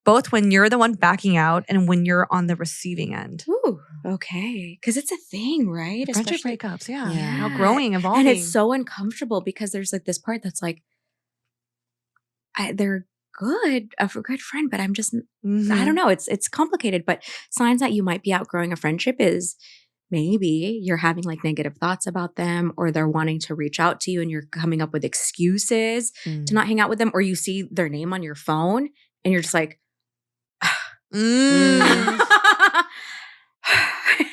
both when you're the one backing out and when you're on the receiving end? Ooh, okay. Because it's a thing, right? Friendship breakups, outgrowing, evolving. And it's so uncomfortable because there's like this part that's like, they're good, a good friend, but I'm just, I don't know. It's complicated, but signs that you might be outgrowing a friendship is maybe you're having like negative thoughts about them, or they're wanting to reach out to you and you're coming up with excuses to not hang out with them, or you see their name on your phone and you're just like,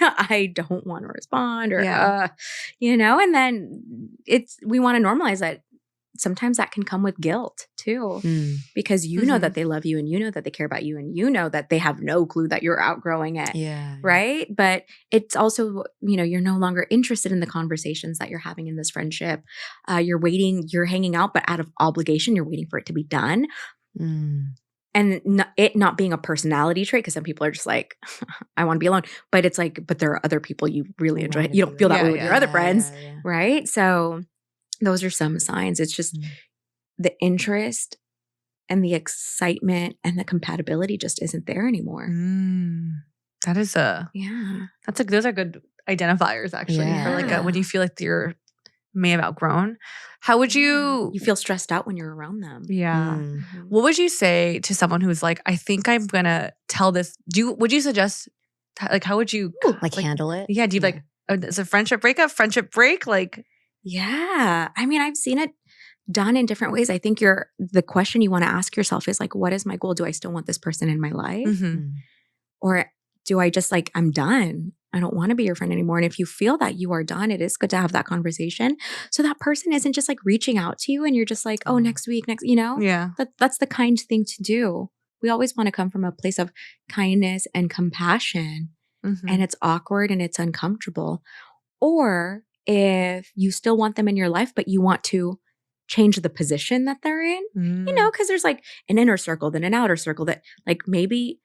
I don't want to respond, or and then we want to normalize that sometimes that can come with guilt too, because you know that they love you and you know that they care about you and you know that they have no clue that you're outgrowing it. Yeah. Right. But it's also, you're no longer interested in the conversations that you're having in this friendship. You're waiting, you're hanging out, but out of obligation, you're waiting for it to be done. And it not being a personality trait, because some people are just like, I want to be alone. But it's like, but there are other people you really enjoy. You don't feel that way with your other friends. Right. So those are some signs. It's just the interest and the excitement and the compatibility just isn't there anymore. That is those are good identifiers actually for like when you feel like you're may have outgrown. How would you feel stressed out when you're around them? Yeah. What would you say to someone who's like, I think I'm gonna tell this? Would you suggest like how would you like handle it? Yeah. Do you like is a friendship breakup, friendship break? Like yeah. I mean, I've seen it done in different ways. I think the question you want to ask yourself is like, what is my goal? Do I still want this person in my life? Or do I just like, I'm done. I don't want to be your friend anymore. And if you feel that you are done, it is good to have that conversation. So that person isn't just like reaching out to you and you're just like, oh, next week, Yeah. That's the kind thing to do. We always want to come from a place of kindness and compassion. And it's awkward and it's uncomfortable. Or if you still want them in your life, but you want to change the position that they're in, because there's like an inner circle, then an outer circle that like maybe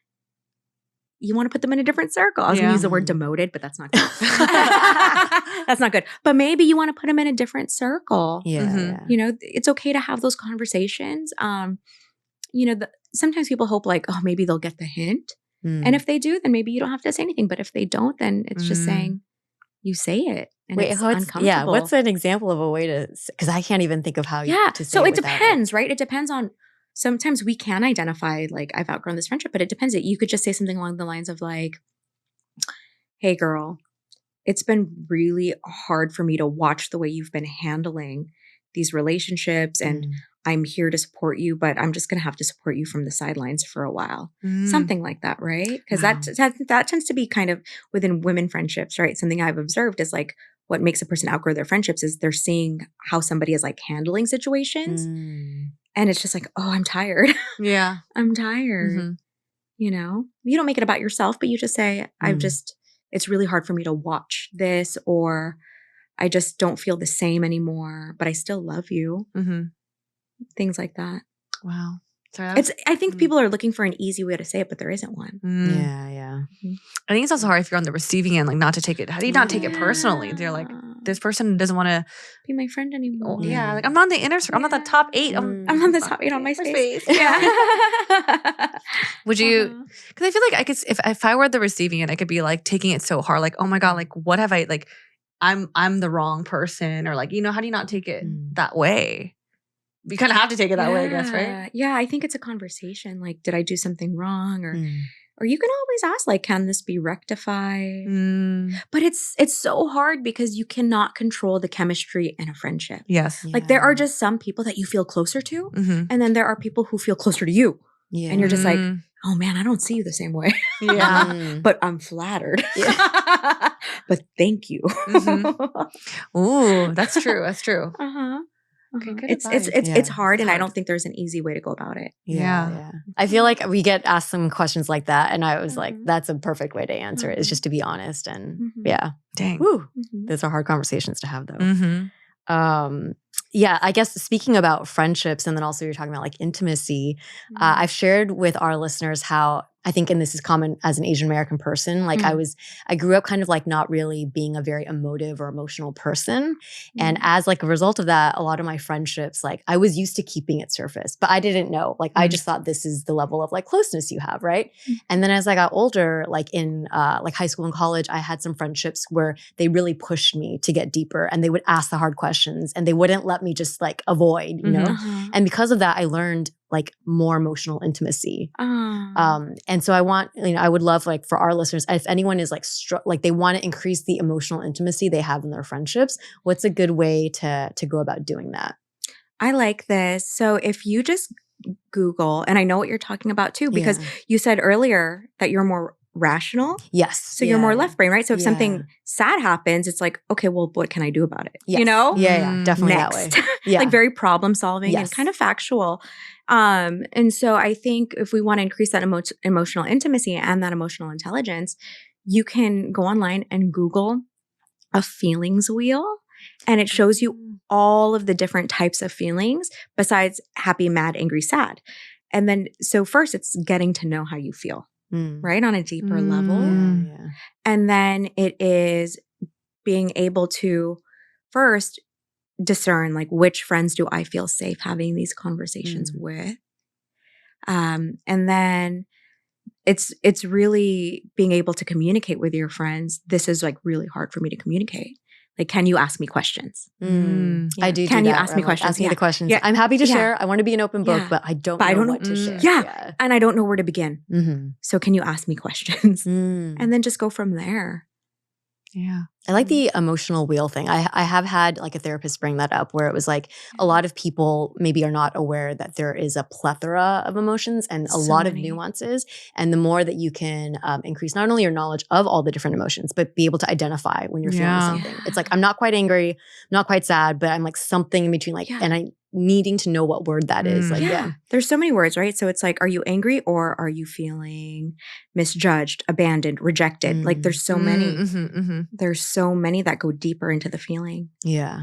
you want to put them in a different circle. I was going to use the word demoted, but that's not good. That's not good. But maybe you want to put them in a different circle. Yeah. It's okay to have those conversations. Sometimes people hope like, oh, maybe they'll get the hint. And if they do, then maybe you don't have to say anything. But if they don't, then it's just saying you say it. And it's uncomfortable. Yeah. What's an example of a way to, because I can't even think of how to say so it without depends, right? It depends on, sometimes we can identify like, I've outgrown this friendship, but it depends. You could just say something along the lines of like, hey girl, it's been really hard for me to watch the way you've been handling these relationships and I'm here to support you, but I'm just going to have to support you from the sidelines for a while. Something like that, right? Because that tends to be kind of within women friendships, right? Something I've observed is like what makes a person outgrow their friendships is they're seeing how somebody is like handling situations. And it's just like, oh, I'm tired. Yeah. I'm tired. You don't make it about yourself, but you just say, it's really hard for me to watch this, or I just don't feel the same anymore, but I still love you. Things like that. Wow. Sorry, I think people are looking for an easy way to say it, but there isn't one. Yeah. I think it's also hard if you're on the receiving end, like not to take it. How do you not take it personally? They're like, this person doesn't want to be my friend anymore. Yeah, like I'm not on the inner circle. I'm not the top 8. I'm on the top 8 on MySpace. Yeah. Would you? Because I feel like I could, if I were the receiving end, I could be like taking it so hard, like, oh my god, like what have I like? I'm the wrong person, or like how do you not take it that way? You kind of have to take it that way, I guess, right? Yeah, I think it's a conversation. Like, did I do something wrong, or you can always ask, like, can this be rectified? But it's so hard because you cannot control the chemistry in a friendship. Yes, like there are just some people that you feel closer to, and then there are people who feel closer to you, and you're just like, oh man, I don't see you the same way. But I'm flattered. But thank you. Ooh, that's true. That's true. Okay, it's hard, and I don't think there's an easy way to go about it. Yeah. I feel like we get asked some questions like that, and I was like, that's a perfect way to answer it, is just to be honest. And dang. Woo. Those are hard conversations to have though. Yeah, I guess speaking about friendships, and then also you're talking about like intimacy, I've shared with our listeners how I think, and this is common as an Asian American person, like I grew up kind of like not really being a very emotive or emotional person. And as like a result of that, a lot of my friendships, like I was used to keeping it surface, but I didn't know, like I just thought this is the level of like closeness you have, right? And then as I got older, like in like high school and college, I had some friendships where they really pushed me to get deeper, and they would ask the hard questions and they wouldn't let me just like avoid, you know? And because of that, I learned like more emotional intimacy. And so I want, I would love like for our listeners, if anyone is like, like they want to increase the emotional intimacy they have in their friendships, what's a good way to go about doing that? I like this. So if you just Google, and I know what you're talking about too, because you said earlier that you're more rational. Yes. So you're more left brain, right? So if Yeah. something sad happens, it's like, okay, well, what can I do about it? Yes. You know? Yeah, definitely Next. that way. Yeah. Like very problem solving and kind of factual. And so I think if we want to increase that emotional intimacy and that emotional intelligence, you can go online and Google a feelings wheel, and it shows you all of the different types of feelings besides happy, mad, angry, sad. And then, so first it's getting to know how you feel, right? On a deeper level. Yeah. And then it is being able to first discern, like, which friends do I feel safe having these conversations with? And then it's really being able to communicate with your friends. This is like really hard for me to communicate. Like, can you ask me questions? I do. Can do you that, ask me questions? Ask me the questions. Yeah. I'm happy to share. I want to be an open book, but I don't know what to share. Yeah. And I don't know where to begin. So can you ask me questions? And then just go from there. Yeah. I like the emotional wheel thing. I have had like a therapist bring that up where it was like a lot of people maybe are not aware that there is a plethora of emotions and a lot of nuances. And the more that you can increase not only your knowledge of all the different emotions, but be able to identify when you're feeling something. It's like, I'm not quite angry, I'm not quite sad, but I'm like something in between, like, and I needing to know what word that is. Like, There's so many words, right? So it's like, are you angry or are you feeling misjudged, abandoned, rejected? Like there's so many. There's so many that go deeper into the feeling. Yeah.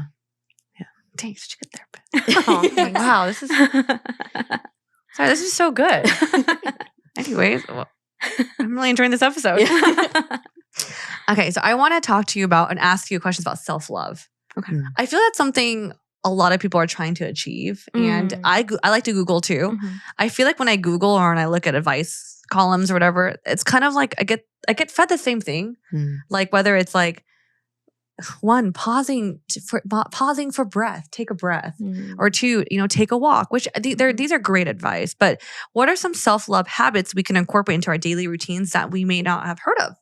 Dang, such a good therapist. Oh, wow, this is so good. Anyways, well, I'm really enjoying this episode. Okay, so I want to talk to you about and ask you questions about self-love. Okay. I feel that's something a lot of people are trying to achieve. And I like to Google too. I feel like when I Google or when I look at advice columns or whatever, it's kind of like I get fed the same thing. Like whether it's like one, pausing for breath, take a breath, or two, take a walk, which these are great advice. But what are some self-love habits we can incorporate into our daily routines that we may not have heard of?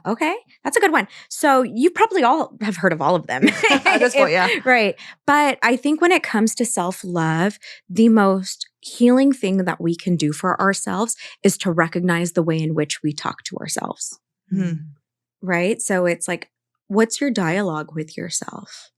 Okay. That's a good one. So you probably all have heard of all of them. At this point, yeah. Right. But I think when it comes to self-love, the most healing thing that we can do for ourselves is to recognize the way in which we talk to ourselves. Right? So it's like, what's your dialogue with yourself?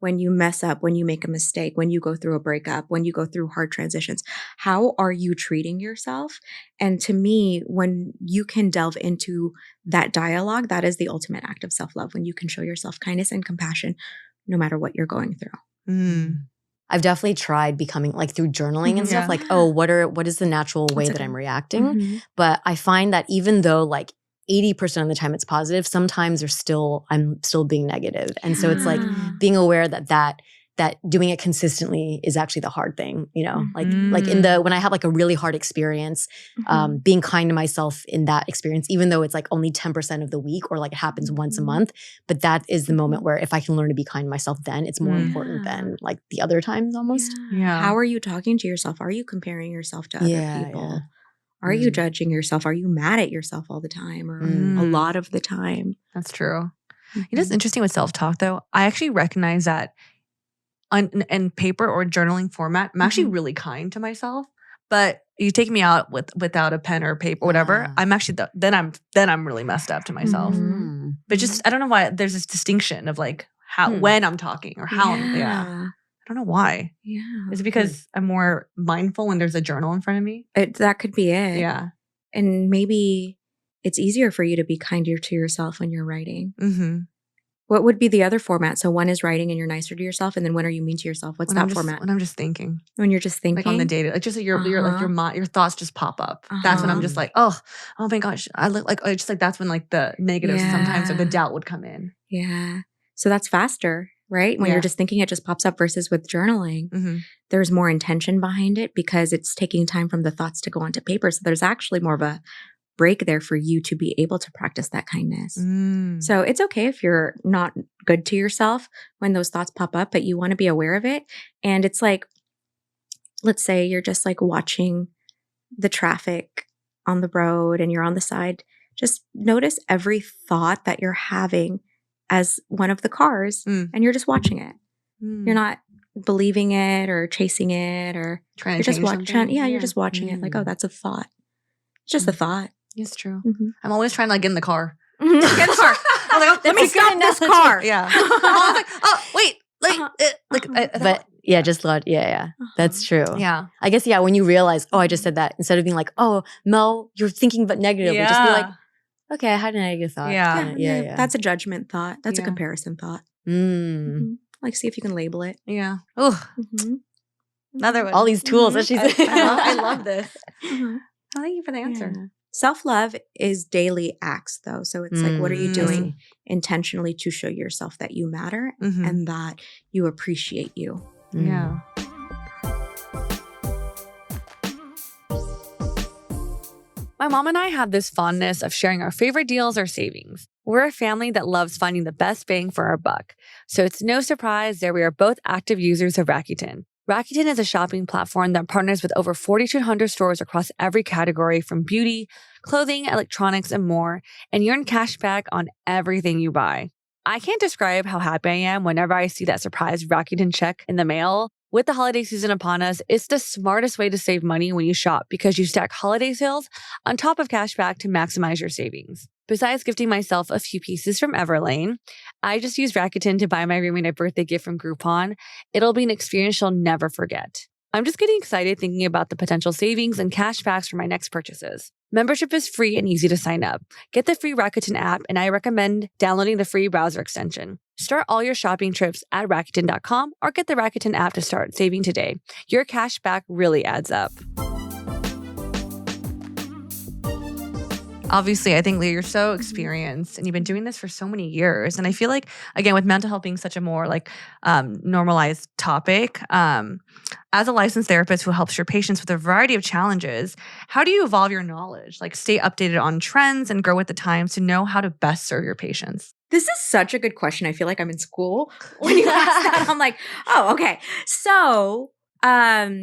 When you mess up, when you make a mistake, when you go through a breakup, when you go through hard transitions, how are you treating yourself? And to me, when you can delve into that dialogue, that is the ultimate act of self-love, when you can show yourself kindness and compassion no matter what you're going through. I've definitely tried becoming like through journaling and stuff, like, what is the natural way that I'm reacting? But I find that even though like 80% of the time it's positive, sometimes I'm still being negative. And so it's like being aware that doing it consistently is actually the hard thing, like when I have like a really hard experience, being kind to myself in that experience, even though it's like only 10% of the week or like it happens once a month, but that is the moment where if I can learn to be kind to myself, then it's more important than like the other times almost. How are you talking to yourself? Are you comparing yourself to other people? Are you judging yourself? Are you mad at yourself all the time or a lot of the time? That's true. It's interesting with self-talk though. I actually recognize that in paper or journaling format, I'm actually really kind to myself. But you take me out without a pen or paper or whatever, I'm actually then I'm really messed up to myself. But just I don't know why there's this distinction of like how when I'm talking or how I don't know why. Is it because I'm more mindful when there's a journal in front of me? That could be it. Yeah. And maybe it's easier for you to be kinder to yourself when you're writing. What would be the other format? So one is writing and you're nicer to yourself. And then when are you mean to yourself? What's that format? When I'm just thinking. When you're just thinking? Like on the day, like just like your thoughts just pop up. That's when I'm just like, oh my gosh. I look like, it's just like, that's when like the negatives sometimes or the doubt would come in. Yeah. So that's faster. Right? When you're just thinking, it just pops up versus with journaling. There's more intention behind it because it's taking time from the thoughts to go onto paper. So there's actually more of a break there for you to be able to practice that kindness. So it's okay if you're not good to yourself when those thoughts pop up, but you want to be aware of it. And it's like, let's say you're just like watching the traffic on the road and you're on the side. Just notice every thought that you're having as one of the cars and you're just watching it. You're not believing it or chasing it or trying you're to just watching. Yeah, you're just watching it like, oh, that's a thought. It's just a thought. It's true. Mm-hmm. I'm always trying to like get in the car. Get in the car. I'm like, let me stop this car. Yeah. I'm like, oh, wait. But yeah, just let, yeah. That's true. Yeah. I guess, when you realize, I just said that, instead of being like, oh, Mel, you're thinking but negatively, just be like, okay, I had a negative thought. Yeah. That's a judgment thought. That's a comparison thought. Mm-hmm. Like, see if you can label it. Yeah. Oh, another one. All these tools that she's I love this. Thank you for the answer. Yeah. Self-love is daily acts, though. So it's like, what are you doing intentionally to show yourself that you matter and that you appreciate you? Yeah. My mom and I have this fondness of sharing our favorite deals or savings. We're a family that loves finding the best bang for our buck. So it's no surprise that we are both active users of Rakuten. Rakuten is a shopping platform that partners with over 4,200 stores across every category from beauty, clothing, electronics, and more, and you earn cash back on everything you buy. I can't describe how happy I am whenever I see that surprise Rakuten check in the mail. With the holiday season upon us, it's the smartest way to save money when you shop because you stack holiday sales on top of cash back to maximize your savings. Besides gifting myself a few pieces from Everlane, I just use Rakuten to buy my roommate a birthday gift from Groupon. It'll be an experience she'll never forget. I'm just getting excited thinking about the potential savings and cash backs for my next purchases. Membership is free and easy to sign up. Get the free Rakuten app, and I recommend downloading the free browser extension. Start all your shopping trips at Rakuten.com or get the Rakuten app to start saving today. Your cash back really adds up. Obviously, I think, Leah, you're so experienced and you've been doing this for so many years. And I feel like, again, with mental health being such a more normalized topic, as a licensed therapist who helps your patients with a variety of challenges, how do you evolve your knowledge, like stay updated on trends and grow with the times to know how to best serve your patients? This is such a good question. I feel like I'm in school when you ask that. I'm like, oh, okay. So, so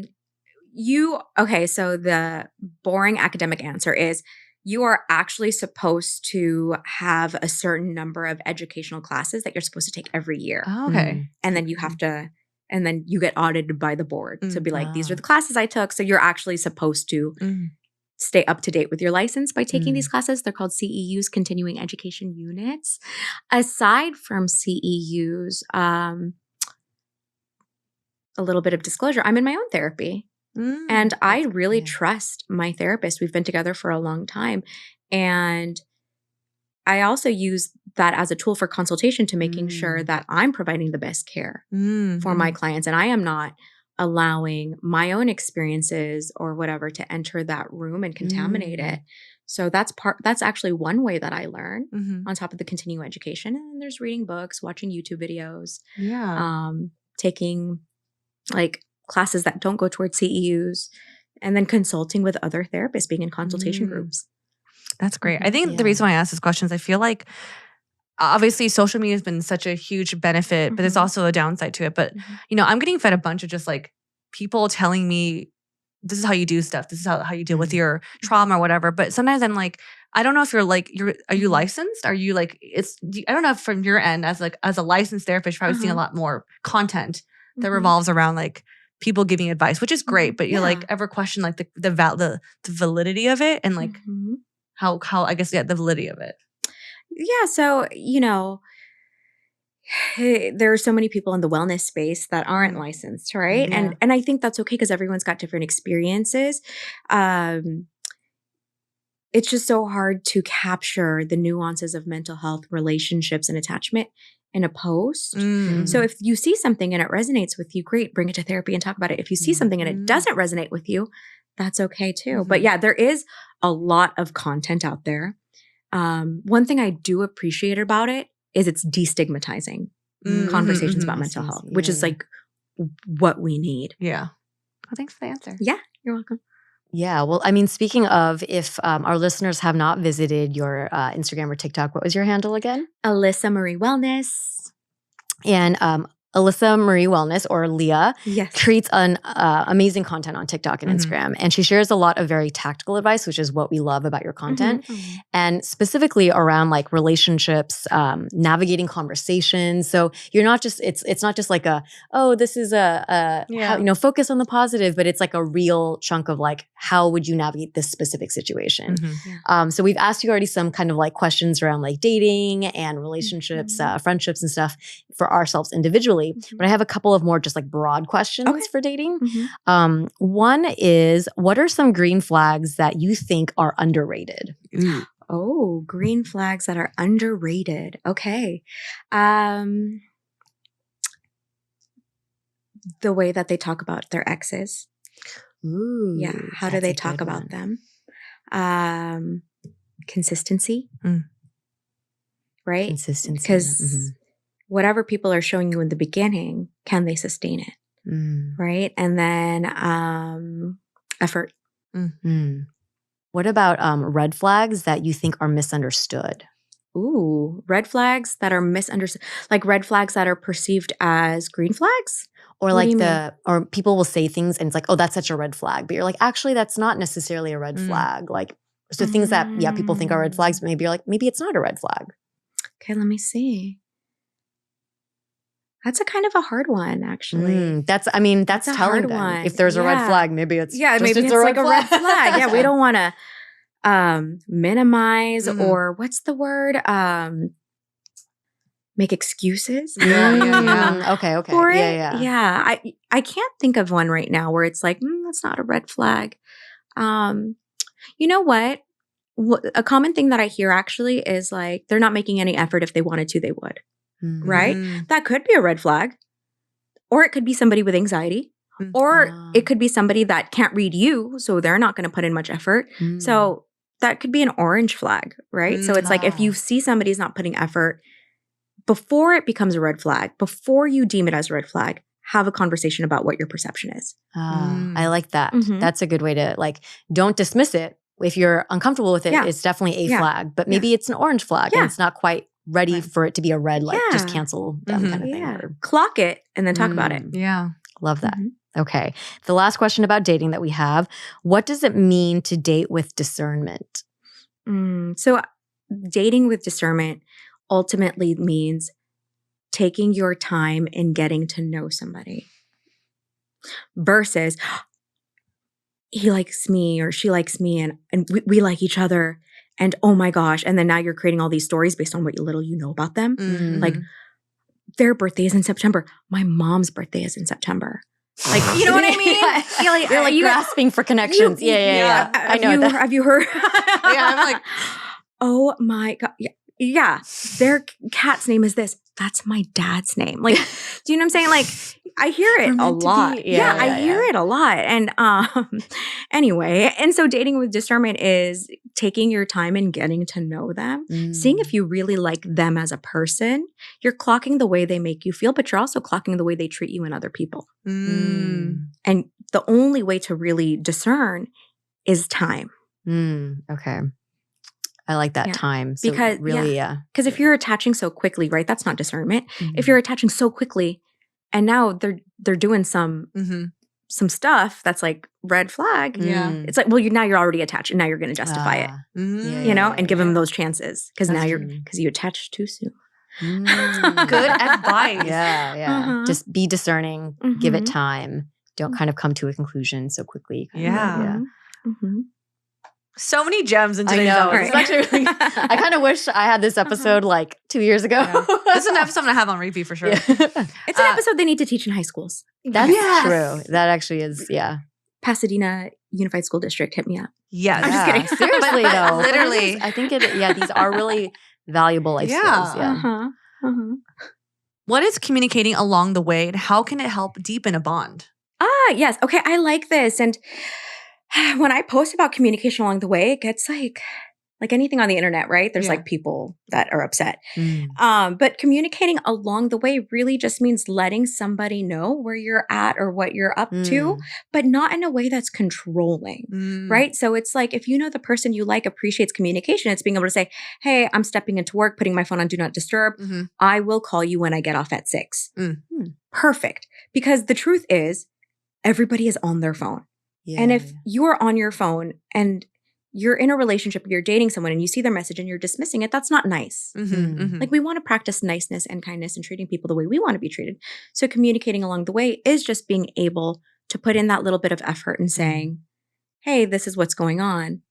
the boring academic answer is you are actually supposed to have a certain number of educational classes that you're supposed to take every year. Oh, okay. And then you have to, and then you get audited by the board to be like, these are the classes I took. So you're actually supposed to stay up to date with your license by taking these classes. They're called CEUs, Continuing Education Units. Aside from CEUs, a little bit of disclosure, I'm in my own therapy. And I really trust my therapist. We've been together for a long time. And I also use that as a tool for consultation to making sure that I'm providing the best care for my clients. And I am not allowing my own experiences or whatever to enter that room and contaminate it. So that's actually one way that I learn on top of the continuing education. And there's reading books, watching YouTube videos, taking classes that don't go towards CEUs, and then consulting with other therapists, being in consultation groups. That's great. I think the reason why I ask these questions, I feel like obviously social media has been such a huge benefit, but there's also a downside to it. But, I'm getting fed a bunch of just people telling me, this is how you do stuff. This is how you deal with your trauma or whatever. But sometimes I'm like, I don't know if are you licensed? Are you I don't know if from your end as a licensed therapist, you're probably seeing a lot more content that revolves around people giving advice, which is great, but you're ever question the validity of it and how I guess the validity of it. Yeah, so there are so many people in the wellness space that aren't licensed, right? Yeah. And I think that's okay because everyone's got different experiences. It's just so hard to capture the nuances of mental health, relationships, and attachment in a post. So if you see something and it resonates with you, great, bring it to therapy and talk about it. If you see something and it doesn't resonate with you, that's okay too. But yeah, there is a lot of content out there. One thing I do appreciate about it is it's destigmatizing conversations about mental health, which is what we need. Yeah. Well, thanks for the answer. Yeah, you're welcome. Yeah. Well, I mean, speaking of, if our listeners have not visited your Instagram or TikTok, what was your handle again? Alyssa Marie Wellness. And Alyssa Marie Wellness, or Leah, Yes. creates an amazing content on TikTok and Instagram. And she shares a lot of very tactical advice, which is what we love about your content. And specifically around like relationships, navigating conversations. So you're not just, it's not just like this is how, focus on the positive, but it's like a real chunk of like, how would you navigate this specific situation? So we've asked you already some kind of like questions around like dating and relationships, friendships and stuff for ourselves individually. But I have a couple of more just like broad questions for dating. One is, what are some green flags that you think are underrated? Oh, green flags that are underrated. Okay. The way that they talk about their exes. Ooh, How do they talk about them? Consistency. Right? Consistency. Because whatever people are showing you in the beginning, can they sustain it? Right? And then effort. What about red flags that you think are misunderstood? Ooh, red flags that are misunderstood. Like red flags that are perceived as green flags? Or What do like you or people will say things and it's like, oh, that's such a red flag. But you're like, actually, that's not necessarily a red flag. Like, so things that, people think are red flags, but maybe you're like, maybe it's not a red flag. Okay, let me see. That's a kind of a hard one, actually. That's a telling hard them. one. If there's a red flag, maybe it's maybe it's like a red flag. Yeah, we don't want to minimize or what's the word? Make excuses. Okay. For it. Yeah. I can't think of one right now where it's like, that's not a red flag. You know what? A common thing that I hear actually is like, they're not making any effort. If they wanted to, they would. Right? That could be a red flag. Or it could be somebody with anxiety. Or it could be somebody that can't read you, so they're not going to put in much effort. So that could be an orange flag, right? So it's like if you see somebody's not putting effort, before it becomes a red flag, before you deem it as a red flag, have a conversation about what your perception is. I like that. That's a good way to like, don't dismiss it. If you're uncomfortable with it, it's definitely a flag. But maybe it's an orange flag and it's not quite ready for it to be a red, like just cancel them kind of thing. Or, clock it and then talk about it. Yeah. Love that. Okay. The last question about dating that we have, what does it mean to date with discernment? So dating with discernment ultimately means taking your time in getting to know somebody versus he likes me or she likes me and we like each other and oh my gosh. And then now you're creating all these stories based on what little you know about them. Like their birthday is in September. My mom's birthday is in September. Like, you know what I mean? You're like grasping for connections. Yeah. I know that. Have you heard? I'm like, oh my God. Yeah. Their cat's name is this. That's my dad's name. Like, do you know what I'm saying? Like, I hear it a lot. I hear it a lot. And anyway, and so dating with discernment is taking your time and getting to know them, seeing if you really like them as a person. You're clocking the way they make you feel, but you're also clocking the way they treat you and other people. And the only way to really discern is time. Okay. I like that time. So because really, because if you're attaching so quickly, right? That's not discernment. If you're attaching so quickly, and now they're doing some stuff that's like red flag. It's like, well, now you're already attached, and now you're going to justify it, you know, and give them those chances because now because you attached too soon. Good advice. Just be discerning. Give it time. Don't kind of come to a conclusion so quickly. So many gems in today's episode. Actually, I kind of wish I had this episode like 2 years ago. This is an episode I have on repeat for sure. It's an episode they need to teach in high schools. That's true. That actually is, Pasadena Unified School District, hit me up. Yes. I'm just kidding. Seriously though. Literally. I think these are really valuable life skills. What is communicating along the way and how can it help deepen a bond? Yes. Okay, I like this. And when I post about communication along the way, it gets like anything on the internet, right? There's like people that are upset. But communicating along the way really just means letting somebody know where you're at or what you're up to, but not in a way that's controlling, right? So it's like if you know the person you like appreciates communication, it's being able to say, hey, I'm stepping into work, putting my phone on Do Not Disturb. I will call you when I get off at 6. perfect. Because the truth is, everybody is on their phone. Yeah, And if you're on your phone and you're in a relationship, you're dating someone and you see their message and you're dismissing it, that's not nice. Like we want to practice niceness and kindness and treating people the way we want to be treated. So communicating along the way is just being able to put in that little bit of effort and saying, hey, this is what's going on.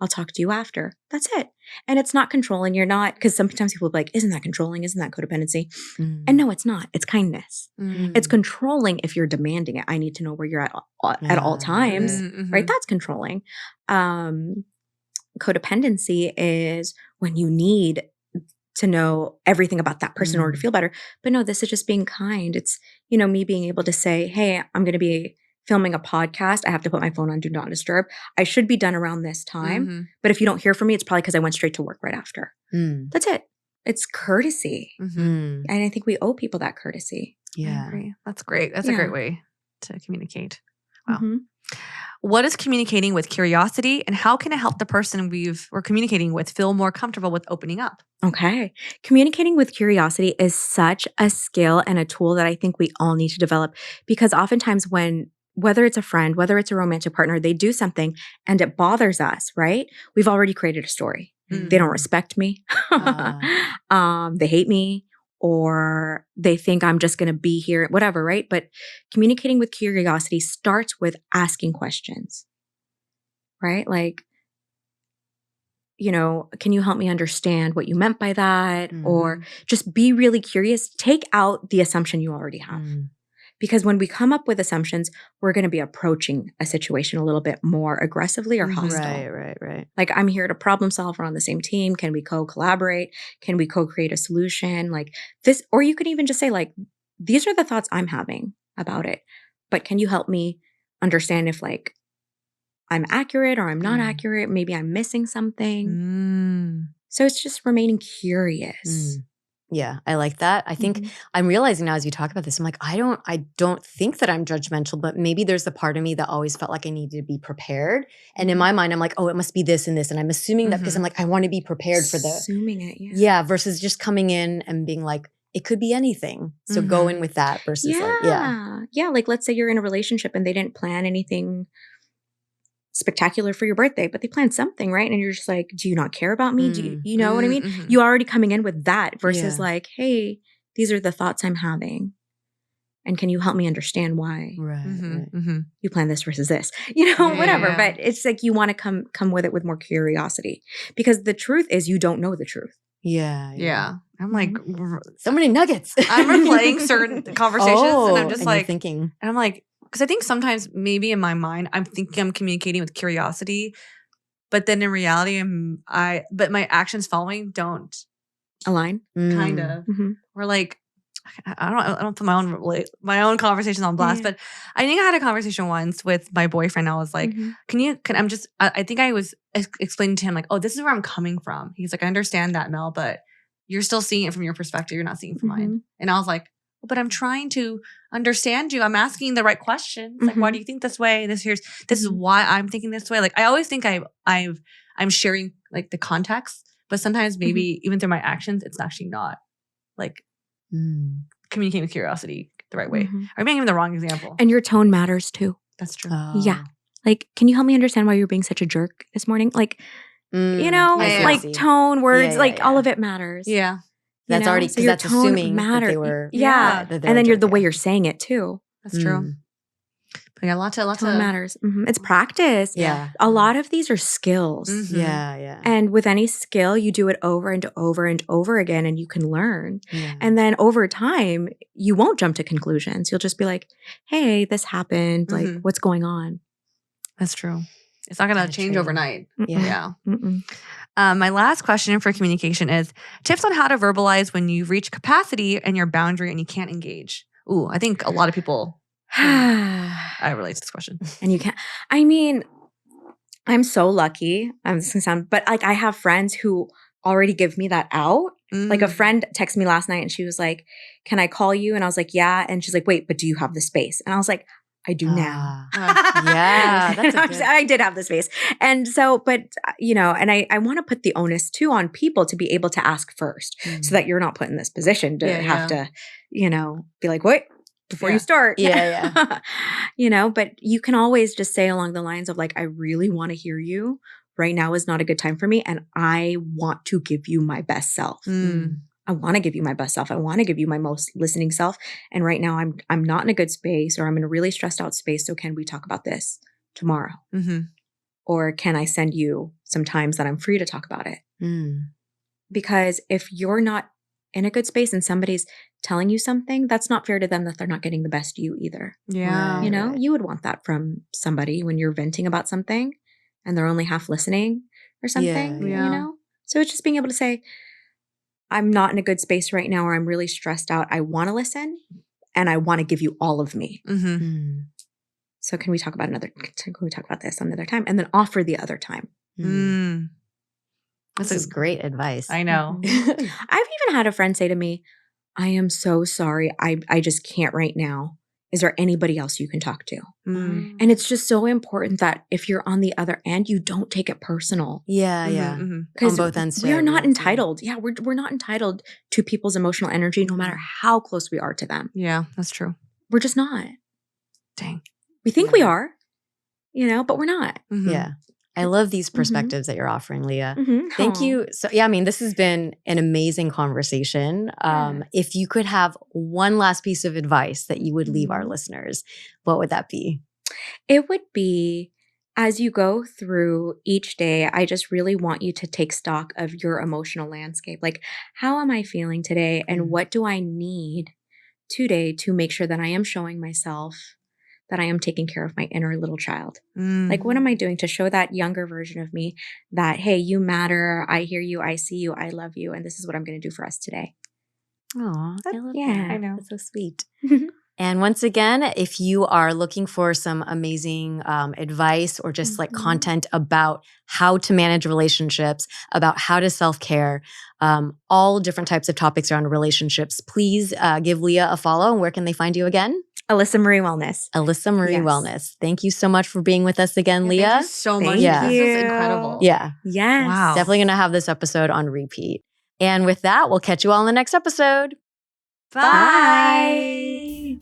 I'll talk to you after. That's it. And it's not controlling. You're not, because sometimes people will be like, isn't that controlling? Isn't that codependency? And no, it's not. It's kindness. It's controlling if you're demanding it. I need to know where you're at all times, right? That's controlling. Codependency is when you need to know everything about that person in order to feel better. But no, this is just being kind. It's, me being able to say, hey, I'm going to be filming a podcast. I have to put my phone on Do Not Disturb. I should be done around this time. But if you don't hear from me, it's probably because I went straight to work right after. That's it. It's courtesy. And I think we owe people that courtesy. Yeah. I agree. That's great. That's a great way to communicate. Wow. What is communicating with curiosity, and how can it help the person we're communicating with feel more comfortable with opening up? Okay. Communicating with curiosity is such a skill and a tool that I think we all need to develop, because oftentimes whether it's a friend, whether it's a romantic partner, they do something and it bothers us, right? We've already created a story. They don't respect me. They hate me, or they think I'm just going to be here, whatever, right? But communicating with curiosity starts with asking questions, right? Like, can you help me understand what you meant by that? Or just be really curious. Take out the assumption you already have. Because when we come up with assumptions, we're going to be approaching a situation a little bit more aggressively or hostile. Right. Like, I'm here to problem solve. We're on the same team. Can we co-collaborate? Can we co-create a solution? Like this, or you could even just say, like, these are the thoughts I'm having about it. But can you help me understand if, like, I'm accurate or I'm not accurate? Maybe I'm missing something. So it's just remaining curious. Yeah, I like that. I think I'm realizing now as you talk about this, I'm like, I don't think that I'm judgmental, but maybe there's the part of me that always felt like I needed to be prepared. And in my mind, I'm like, oh, it must be this and this. And I'm assuming that because I'm like, I want to be prepared for the. Assuming it, Yeah, versus just coming in and being like, it could be anything. So go in with that versus Yeah, like let's say you're in a relationship and they didn't plan anything spectacular for your birthday, but they planned something, right? And you're just like, do you not care about me? Do you know what I mean? You already coming in with that versus like, hey, these are the thoughts I'm having. And can you help me understand why you plan this versus this? Whatever. Yeah. But it's like you want to come with it with more curiosity, because the truth is you don't know the truth. Yeah. I'm like, so many nuggets. I'm replaying certain conversations and I'm just like thinking. And I'm like, because I think sometimes maybe in my mind, I'm thinking I'm communicating with curiosity, but then in reality, but my actions following don't align. Kind of. Or like, I don't put my own conversations on blast, but I think I had a conversation once with my boyfriend. I was like, I think I was explaining to him like, oh, this is where I'm coming from. He's like, I understand that, Mel, but you're still seeing it from your perspective. You're not seeing it from mine. And I was like, but I'm trying to understand you. I'm asking the right questions. Like, why do you think this way? This is why I'm thinking this way. Like, I always think I'm sharing like the context, but sometimes maybe even through my actions, it's actually not like communicating with curiosity the right way. Or maybe even the wrong example. And your tone matters too. That's true. Yeah. Like, can you help me understand why you're being such a jerk this morning? Like, like tone, words, all of it matters. Yeah. That's already, because that's assuming that they were. Yeah. And then you're the way you're saying it too. That's true. But yeah, lots of matters. It's practice. Yeah. A lot of these are skills. Yeah. And with any skill, you do it over and over and over again, and you can learn. Yeah. And then over time, you won't jump to conclusions. You'll just be like, hey, this happened. Like, what's going on? That's true. It's not going to change overnight. Yeah. Mm-mm. My last question for communication is tips on how to verbalize when you reach capacity and your boundary and you can't engage. Ooh, I think a lot of people, I relate to this question. And you can't, I mean, I'm so lucky. This is going to sound, but like I have friends who already give me that out. Like a friend texted me last night and she was like, can I call you? And I was like, yeah. And she's like, wait, but do you have the space? And I was like, I do now. Yeah. That's I did have the space. And so, but and I want to put the onus too on people to be able to ask first so that you're not put in this position to have to, be like, what? before you start. Yeah. You know, but you can always just say along the lines of like, I really want to hear you. Right now is not a good time for me. And I want to give you my best self. I want to give you my best self. I want to give you my most listening self. And right now I'm not in a good space, or I'm in a really stressed out space. So can we talk about this tomorrow? Or can I send you some times that I'm free to talk about it? Because if you're not in a good space and somebody's telling you something, that's not fair to them that they're not getting the best you either. Yeah. You know, you would want that from somebody when you're venting about something and they're only half listening or something, Yeah. you know? So it's just being able to say, I'm not in a good space right now, or I'm really stressed out. I want to listen and I want to give you all of me. So can we talk about this another time? And then offer the other time. This is great advice. I know. I've even had a friend say to me, I am so sorry. I just can't right now. Is there anybody else you can talk to? And it's just so important that if you're on the other end, you don't take it personal. On both ends. We are not entitled. Yeah, we're not entitled to people's emotional energy, no matter how close we are to them. Yeah, that's true. We're just not. Dang. We think we are, you know, but we're not. Yeah. I love these perspectives that you're offering, Leah. Thank Aw. you. So, yeah, I mean, this has been an amazing conversation. If you could have one last piece of advice that you would leave our listeners, what would that be? It would be, as you go through each day, I just really want you to take stock of your emotional landscape. Like, how am I feeling today? And what do I need today to make sure that I am showing myself that I am taking care of my inner little child? Like, what am I doing to show that younger version of me that, hey, you matter. I hear you. I see you. I love you. And this is what I'm going to do for us today. Oh, I love Yeah. that. I know. That's so sweet. And once again, if you are looking for some amazing advice or just like content about how to manage relationships, about how to self-care, all different types of topics around relationships, please give Leah a follow. And where can they find you again? Alyssa Marie Wellness. Alyssa Marie Yes. Wellness. Thank you so much for being with us again, Leah. Thank you so much. Thank This you. is incredible. Yeah, Yes. Wow. definitely going to have this episode on repeat. And with that, we'll catch you all in the next episode. Bye.